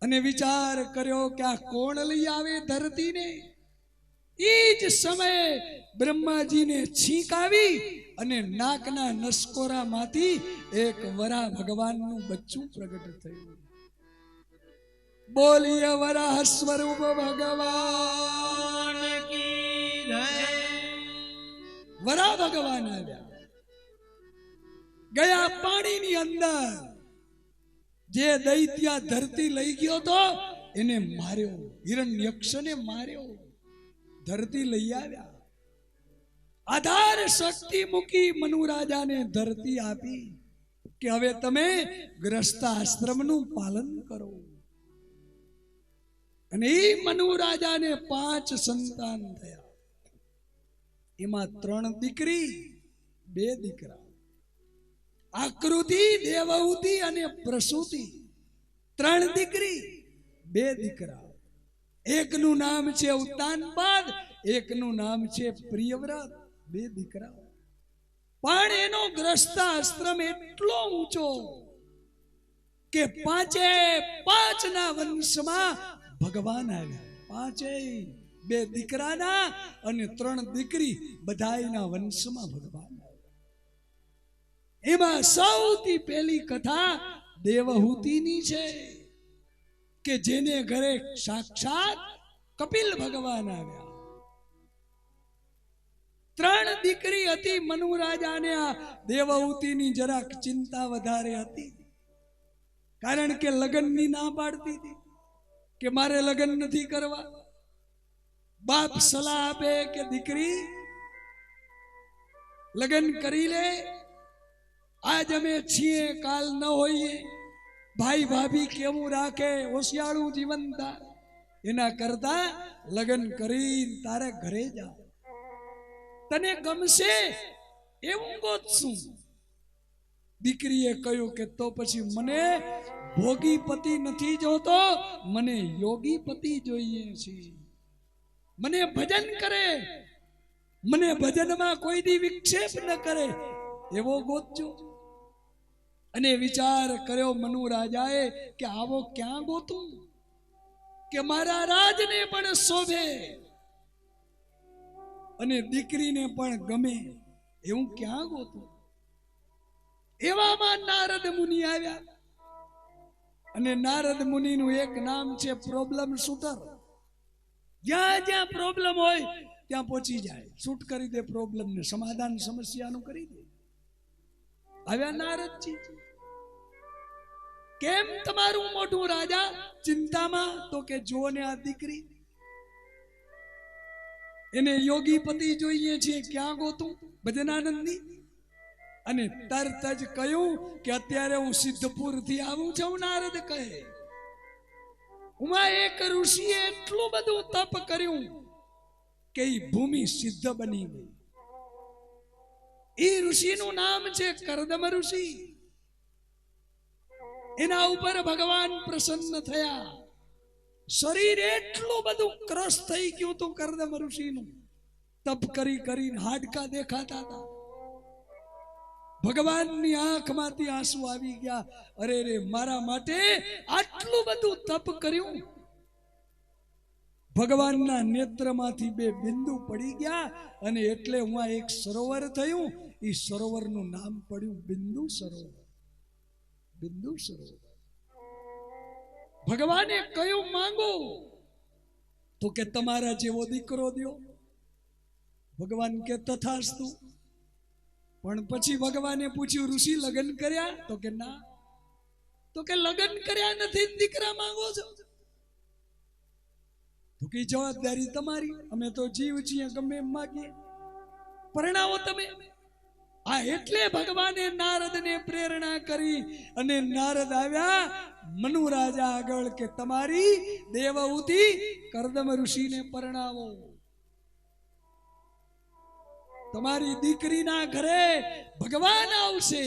અને વિચાર કર્યો કે આ કોણ લઈ આવે ધરતીને। એ જ સમયે બ્રહ્માજીને છીંક આવી અને નાકના નસકોરામાંથી એક વરા ભગવાનનું બચ્ચું પ્રગટ થયું। બોલીએ વરાહ સ્વરૂપ ભગવાન की जय। વરા ભગવાન આવ્યા, ગયા પાણીની અંદર। જે દૈત્ય ધરતી લઈ ગયો તો એને માર્યો, હિરણ્યક્ષને માર્યો, ધરતી લઈ આવ્યા। આધાર શક્તિ મૂકી મનુ રાજાને ધરતી આપી કે હવે તમે ગ્રસ્તાશ્રમનું પાલન કરો। અને એ મનુ રાજાને 5 સંતાન થયા, એમાં 3 દીકરી 2 દીકરા। આકૃતિ, દેવહૂતિ અને પ્રસૂતિ, 3 દીકરી 2 દીકરા। એકનું નામ છે ઉત્તાનપાદ, એકનું નામ છે પ્રિયવ્રત, 2 દીકરા। પણ એનો ગ્રસ્તાશ્રમ એટલો ઊંચો કે 5 ના વંશમાં ભગવાન આવ્યા। 5 2 દીકરાના અને 3 દીકરી, બધાયના વંશમાં ભગવાન। એમાં સૌથી પહેલી કથા દેવહૂતિની છે કે જેને ઘરે સાક્ષાત કપિલ ભગવાન આવ્યા। 3 દીકરી હતી મનુ રાજાને, આ દેવહૂતિની જરાક ચિંતા વધારે હતી, કારણ કે લગ્નની ના પાડતી હતી કે મારે લગ્ન નથી કરવા। બાપ સલાહ આપે કે દીકરી લગ્ન કરી લે, आज अमे छीए काल न होइए, भाई भाभी केवुं राखे, होशियाळू जीवन था, एना करता लग्न करीने तारे घरे जा, तने गमशे एवुं गोतशुं। दीकरीए कह्युं के तो पछी मने भोगी पति नथी जोतो, मने योगी पति जोईए छे, मने भजन करे, मने भजनमा कोई दी विक्षेप न करे एवो गोतजो। અને વિચાર કર્યો મનુ રાજાએ કે આવો ક્યાં ગોતું કે મારા રાજને પણ શોભે અને દીકરીને પણ ગમે, એવું ક્યાં ગોતું। એવામાં નારદ મુનિ આવ્યા, અને નારદ મુનિનું એક નામ છે પ્રોબ્લેમ શૂટર। જ્યાં જ્યાં પ્રોબ્લેમ હોય ત્યાં પહોંચી જાય, શૂટ કરી દે પ્રોબ્લેમને, સમાધાન સમસ્યાનું કરી દે। આવ્યા નારદજી, કેમ તમારું મોટું રાજા ચિંતામાં? તો કે જો ને આ દીકરી, એને યોગી પતિ જોઈએ છે, ક્યાં ગોતું? ભજનાનંદની। અને તરત જ કહ્યું કે અત્યારે હું સિદ્ધપુર થી આવું છું। નારદ કહે ઉમા એક ઋષિએ એટલું બધું તપ કર્યું કે એ ભૂમિ સિદ્ધ બની ગઈ। એ ઋષિનું નામ છે કરદમ ઋષિ. એના ઉપર ભગવાન પ્રસન્ન થયા. શરીર એટલું બધું ક્રશ થઈ ગયું હતું કરદમ ઋષિનું. તપ કરી કરીને હાડકા દેખાતા હતા. ભગવાનની આંખમાંથી આંસુ આવી ગયા. અરે રે, મારા માટે આટલું બધું તપ કર્યું. ભગવાનના નેત્રમાંથી બે બિંદુ પડી ગયા અને એટલે હું એક સરોવર થયું. એ સરોવરનું નામ પડ્યું બિંદુ સરોવર. બિંદુ સરોવર. ભગવાને કયું માંગો તો કે તમારા જેવો દીકરો દ્યો. ભગવાન કે તથાસ્તુ. પણ પછી ભગવાને પૂછ્યું ઋષિ લગ્ન કર્યા? તો કે ના. તો કે લગ્ન કર્યા નથી, દીકરા માંગો છો? તો કે જવાબદારી તમારી. અમે તો જીવ છીએ, ગમે એમ માગીએ. પરણાવો તમે. આ એટલે ભગવાને નારદને પ્રેરણા કરી અને નારદ આવ્યા મનુ રાજા આગળ કે તમારી દેવહૂતિ કરદમ ઋષિને પરણાવો. તમારી દીકરીના ઘરે ભગવાન આવશે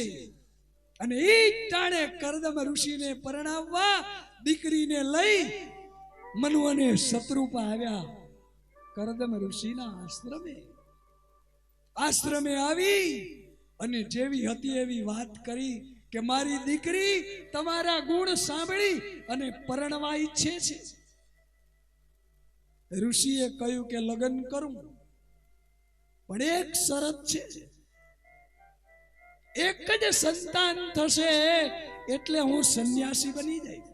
અને એ ટાણે કરદમ ઋષિને પરણાવવા દીકરીને લઈ મનુ અને શત્રુપા આવ્યા કરદમ ઋષિના આશ્રમે. આશ્રમે આવી અને જેવી હતી એવી વાત કરી કે મારી દીકરી તમારા ગુણ સાંભળી અને પરણવા ઈચ્છે છે. ઋષિએ કહ્યું કે લગ્ન કરું, પણ એક શરત છે. એક જ સંતાન થશે એટલે હું સંન્યાસી બની જઈશ.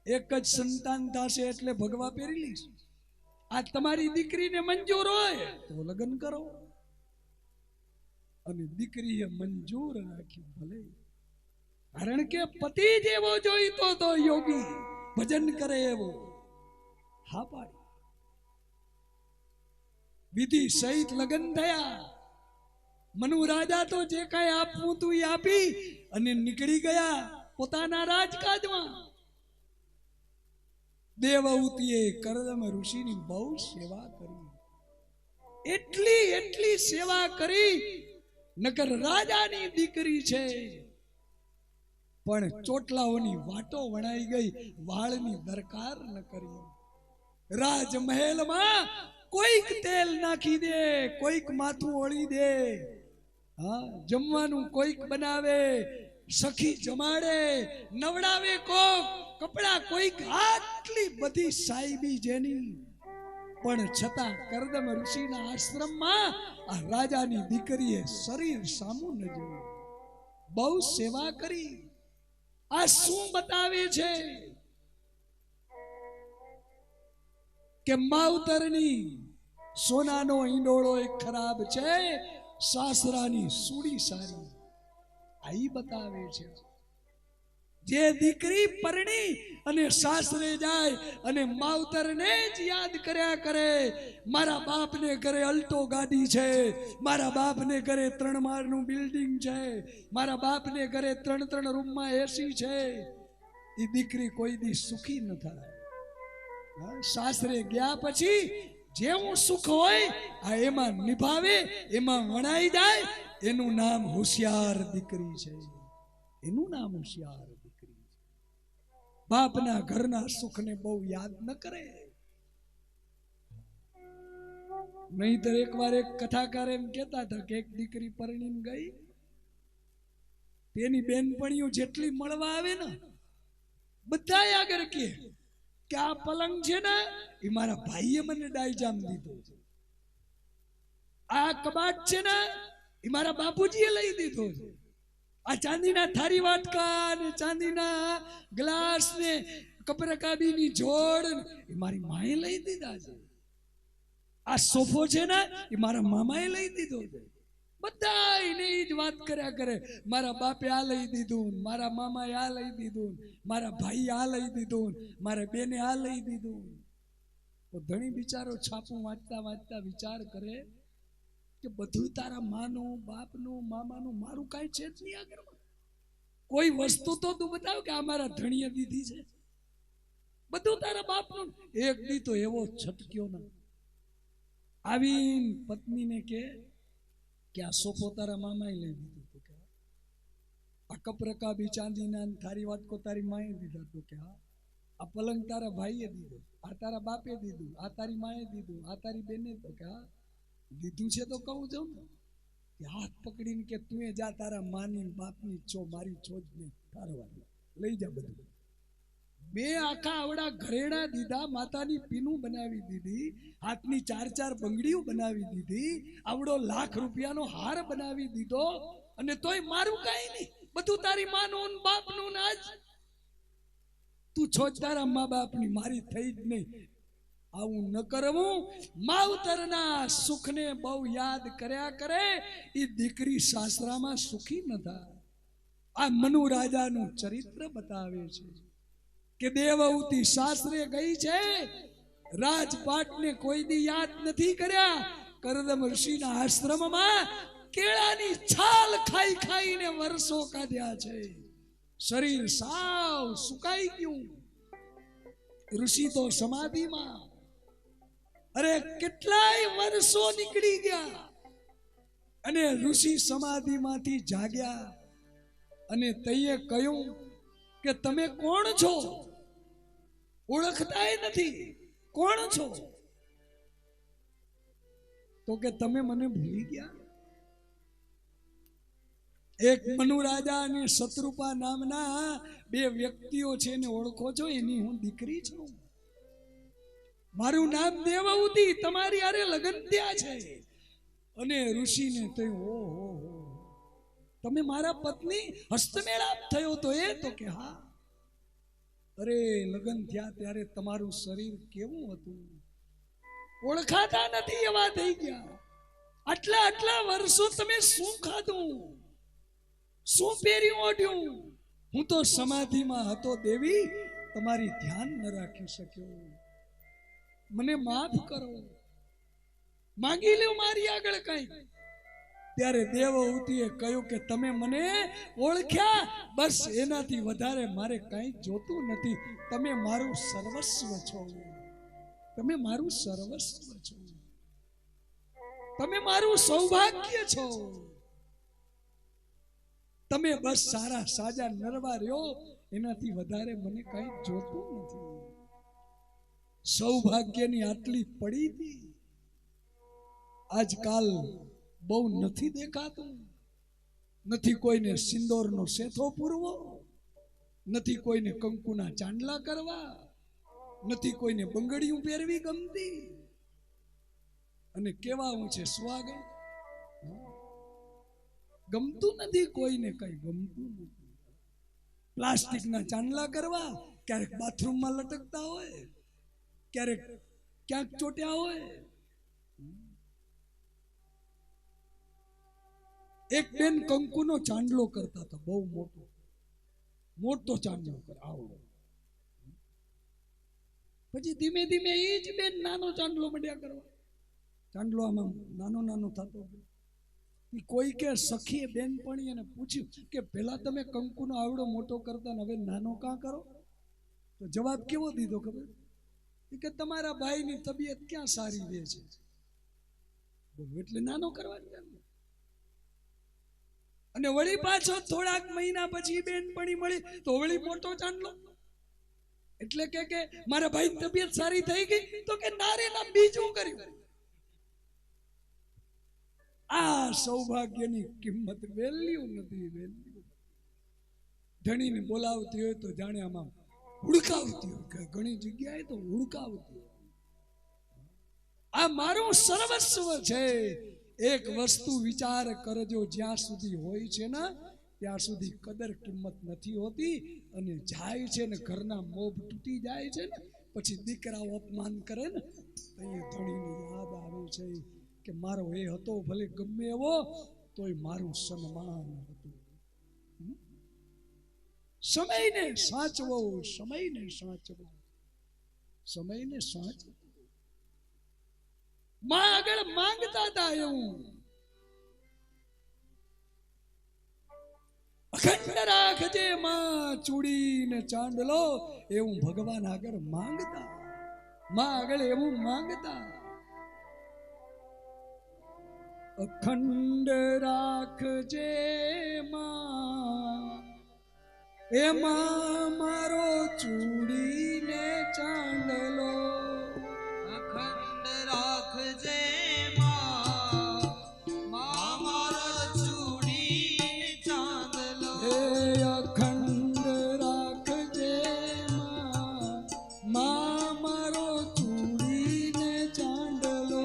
એક જ સંતાન થશે એટલે ભગવા પહેરી લઈશ. આ તમારી દીકરીને મંજૂર હોય તો લગ્ન કરો. અને દીકરીએ મંજૂર રાખ્યું. ભલે, કારણ કે પતિ જેવો જોઈતો તો યોગી ભજન કરે એવો. હા પાડી. વિધિ સહિત લગ્ન થયા. મનુ રાજા તો જે કાંઈ આપવું તું એ આપી અને નીકળી ગયા પોતાના રાજકાજમાં. દેવહૂતિએ કરદમ ઋષિની બહુ સેવા કરી. એટલી સેવા કરી. નકર રાજાની દીકરી છે પણ ચોટલાઓની વાટો વણાઈ ગઈ, વાળની દરકાર ન કરી. રાજમહેલમાં કોઈક તેલ નાખી દે, કોઈક માથું ઓળી દે, હા, જમવાનું કોઈક બનાવે, સખી જમાડે, નવડાવે કોક, કપડા કોઈક, આટલી બધી સાહેબી જેની. પણ છતાં કરદમ ઋષિના આશ્રમમાં આ રાજાની દીકરીએ શરીર સામું ન જોયું. બહુ સેવા કરી. આ શું બતાવે છે કે માવતરની સોનાનો ઈંડોળો એક ખરાબ છે, સાસરાની સુડી સારી. આ ઈ બતાવે છે. જે દીકરી પરણી અને સાસરે જાય અને માવતરને જ યાદ કર્યા કરે, મારા બાપને ઘરે અલ્ટો ગાડી છે, મારા બાપને ઘરે 3 માળનું બિલ્ડિંગ છે, મારા બાપને ઘરે 3 રૂમમાં એસી છે, એ દીકરી કોઈ દી સુખી ન થાય. સાસરે ગયા પછી જેવું સુખ હોય આ એમાં નિભાવે, એમાં વણાઈ જાય. એનું નામ હોશિયાર દીકરી છે. એનું નામ હોશિયાર દીકરી. બાપના ઘરના સુખને બહુ યાદ ન કરે. નહીતર એકવાર એક કથાકાર એમ કહેતા હતા કે એક દીકરી પરણીને ગઈ, તેની બેનપણીઓ જેટલી મળવા આવે ને બધા આગળ કે આ પલંગ છે ને એ મારા ભાઈએ મને ડાયજામ દીધો છે, આ કબાટ છે ને એ મારા બાપુજીએ લઈ દીધો છે, આ ચાંદીના થારી વાટકા ને ચાંદીના ગ્લાસ ને કપરકાબીની જોડ એ મારી માએ લઈ દીધા છે, આ સોફો છે ને એ મારા મામાએ લઈ દીધો છે. બધા એને જ વાત કર્યા કરે, મારા બાપે આ લઈ દીધું, મારા મામાએ આ લઈ દીધું, મારા ભાઈ આ લઈ દીધું, મારા બેને આ લઈ દીધું. તો ધણી બિચારો છાપું વાંચતા વાંચતા વિચાર કરે કે બધું તારા માનું, બાપનું, મામાનું, મારું કાંઈ છે જ નહીં આગળ. કોઈ વસ્તુ તો તું બતાવ કે આ મારા ધણીએ દીધી છે. બધું તારા બાપનું. એક દી તો એવો છટક્યો ના, આવીને પત્નીને કે કે આ સોફો તારા મામાએ લઈ દીધો તો કે આ કપ રકાબી ચાંદીના ને થારી વાટકો તારી માએ દીધા તો કે આ પલંગ તારા ભાઈએ દીધો, આ તારા બાપે દીધું, આ તારી માએ દીધું, આ તારી બેને તો કે દીધું છે તો કહું જાઉં ને કે હાથ પકડીને કે તું જા તારા માની બાપની છો મારી છો જ નહીં ઠારવાની લઈ જા બધું. બે આખા આવડા ઘરેડા દીધા, માતાની પીનું બનાવી દીધી, હાથની 4 બંગડીઓ બનાવી દીધી, આવડો લાખ રૂપિયાનો હાર બનાવી દીધો, અને તોય મારું કાંઈ નહીં, બધું તારી માનું ને બાપનું ને આજ તું છો તારા મા બાપની, મારી થઈ જ નહીં. આવું ન કરવું. માવતરના સુખને બહુ યાદ કર્યા કરે એ દીકરી સાસરામાં સુખી ન થાય. આ મનુ રાજાનું ચરિત્ર બતાવે છે કે દેવહૂતિ સાસરે ગઈ છે, રાજપાટને કોઈ દી યાદ નથી કર્યા. કરદમ ઋષિના આશ્રમમાં કેળાની છાલ ખાઈ ખાઈને વર્ષો કાઢ્યા છે, શરીર સાવ સુકાઈ ગયું. ઋષિ તો સમાધિમાં, અરે કેટલાય વર્ષો નીકળી ગયા અને ઋષિ સમાધિમાંથી જાગ્યા અને તઈએ કહ્યું કે તમે કોણ છો? ઓળખતાય નથી, કોણ છો? તો કે તમે મને ભૂલી ગયા. એક મનુ રાજા અને શત્રુપા નામના 2 વ્યક્તિઓ છે ને ઓળખો છો? એની હું દીકરી છું. મારું નામ દેવહૂતિ, તમારી હારે લગ્ન થયા છે. અને ઋષિને થયું ઓહો તમે મારા પત્ની? હસ્તમેળાપ થયો તો એ તો કે હા. અરે લગ્ન થયા ત્યારે તમારું શરીર કેવું હતું, ઓળખાતા નથી એવા થઈ ગયા. આટલા વર્ષો તમે શું ખાધું, શું પહેર્યું ઓઢ્યું? હું તો સમાધિમાં હતો દેવી, તમારી ધ્યાન ન રાખી શક્યો, મને માફ કરો, માંગી લ્યો મારી આગળ કઈ. ત્યારે દેવહૂતિએ કહ્યું કે તમે મને ઓળખ્યા, બસ એનાથી વધારે મારે કઈ જોતું નથી. તમે મારું સર્વસ્વ છો, તમે મારું સર્વસ્વ છો, તમે મારું સૌભાગ્ય છો. તમે બસ સારા સાજા નરવા રહ્યો, એનાથી વધારે મને કઈ જોતું નથી. સૌભાગ્યની આટલી પડી હતી, આજકાલ બહુ નથી દેખાતું. નથી કોઈને સિંદોરનો સેથો પૂરવો, નથી કોઈને કંકુના ચાંદલા કરવા, નથી કોઈને બંગડીયું પહેરવી ગમતી. અને કેવા છે સ્વાગત, ગમતું નથી કોઈને, કઈ ગમતું નથી. પ્લાસ્ટિકના ચાંદલા કરવા, ક્યારેક બાથરૂમમાં લટકતા હોય, ક્યારેક ક્યાંક ચોટ્યા હોય. એક બેન કંકુનો ચાંદલો કરતા હતા, બહુ મોટો ચાંદલો કર આવડો. પછી ધીમે ધીમે એ જ બેન નાનો ચાંદલો મળ્યા કરવા. ચાંદલો આમાં નાનો થતો. કોઈ કે સખીએ બેનપણી એને પૂછ્યું કે પેલા તમે કંકુનો આવડો મોટો કરતા ને હવે નાનો કાં કરો? તો જવાબ કેવો દીધો ખબર? કે તમારા ભાઈની તબિયત ક્યાં સારી રહે છે, એટલે નાનો કરવાની. અને વળી પાછો થોડાક મહિના પછી બેનપણી મળી તો વળી મોટો ચાંદલો. એટલે કે મારા ભાઈની તબિયત સારી થઈ ગઈ, તો કે ના રે ના, બીજું કર્યું. આ સૌભાગ્યની કિંમત વેલ્યુ નથી. ધણીને બોલાવતી હોય તો જાણે આમાં હુડકાવતી હોય, ઘણી જગ્યાએ તો હુડકાવતી હોય. આ મારું સર્વસ્વ છે. એક વસ્તુ વિચાર કરજો, જ્યાં સુધી હોય છે ને ત્યાં સુધી કદર કિંમત નથી હોતી, અને જાય છે ને ઘરના મોભ તૂટી જાય છે ને પછી દીકરાઓ અપમાન કરે ને તો એ ધણીને યાદ આવે છે કે મારો એ હતો, ભલે ગમે એવો તોય મારું સન્માન હતું. સમયને સાચવો, સમયને સાચવો, સમયને સાચવો. માં આગળ માંગતા હતા એવું, અખંડ રાખજે માં ચૂડી ને ચાંદલો, એવું ભગવાન આગળ માંગતા, માં આગળ એવું માંગતા. અખંડ રાખજે માં, એમાં મારો ચૂડીને ચાંદલો. અખંડ રાખજે માં, મારો ચૂડીને ચાંદલો. હે અખંડ રાખજે માં, મારો ચૂડીને ચાંદલો.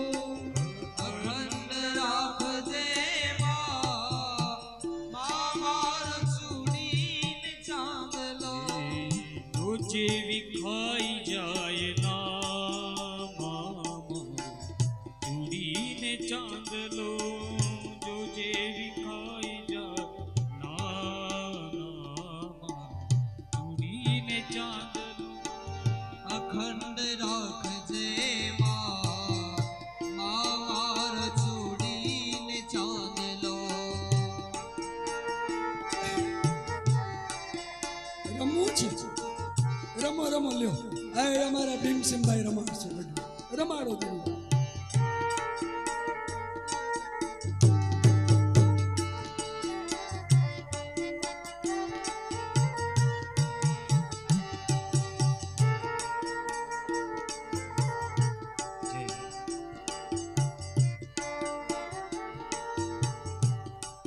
અખંડ રાખજે માં, મારો ચૂડીને ચાંદલો. રોજે વિખાઈ જાય ના ચૂડીને ચાંદલો. જોજે વિખાઈ જાય ચૂડીને ચાંદલો. અખંડ રાખજે માર ચૂડીને ચાંદલો. રમવું છે, રમો રમો લ્યો. આ અમારા ભીમસિંહભાઈ રમાડશે, બધું રમાડો તમે.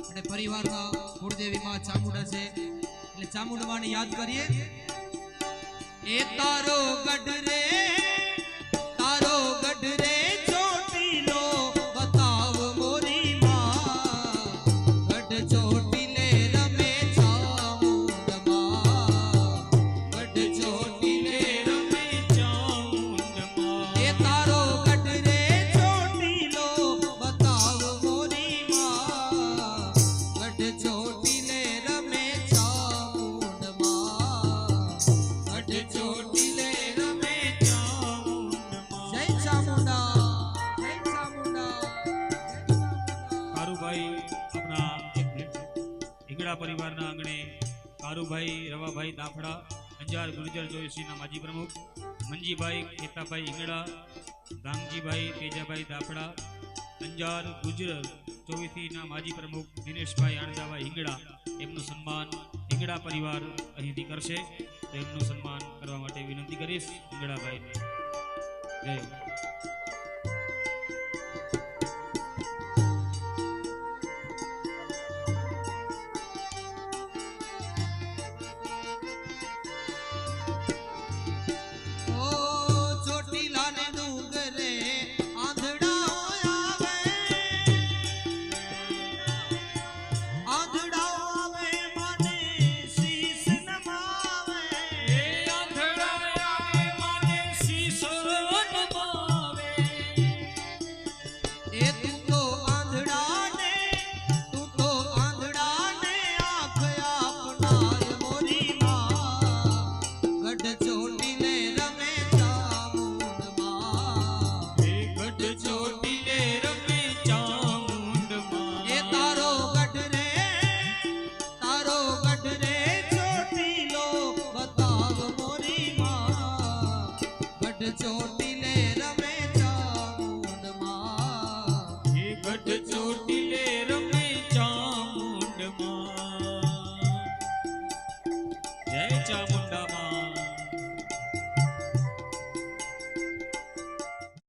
અને પરિવારના કુળદેવી માં ચામુંડા છે એટલે ચામુંડા માને યાદ કરીએ. એ તારો ગઢ રે ચોટીલો બતાવ મોરી માં. ગઢ ચોટીલે રમે ચામુંડમાં. ગઢ ચોટીલે રમે ચામુંડમાં. એ તારો ગઢ રે ચોટીલો બતાવ મોરી માં. ગઢ ચોટીલે રમે ચામુંડમાં. ગઢ ચોટીલે રમે ચામુંડમાં. જય ચામુંડા, જય ચામુંડા. કારુભાઈ આપણા હિંગડા પરિવારના આંગણે કારુભાઈ રવાભાઈ દાફડા, અંજાર ગુર્જર જોશીના માજી પ્રમુખ, મંજીભાઈ ખેતાભાઈ હિંગડા, ધામજીભાઈ તેજાભાઈ દાફડા, અંજાર ગુજર ચોવીસીના માજી પ્રમુખ દિનેશભાઈ આણદાભાઈ હિંગડા, એમનું સન્માન હિંગડા પરિવાર અહીંથી કરશે. તો એમનું સન્માન કરવા માટે વિનંતી કરીશ હિંગડાભાઈને. જય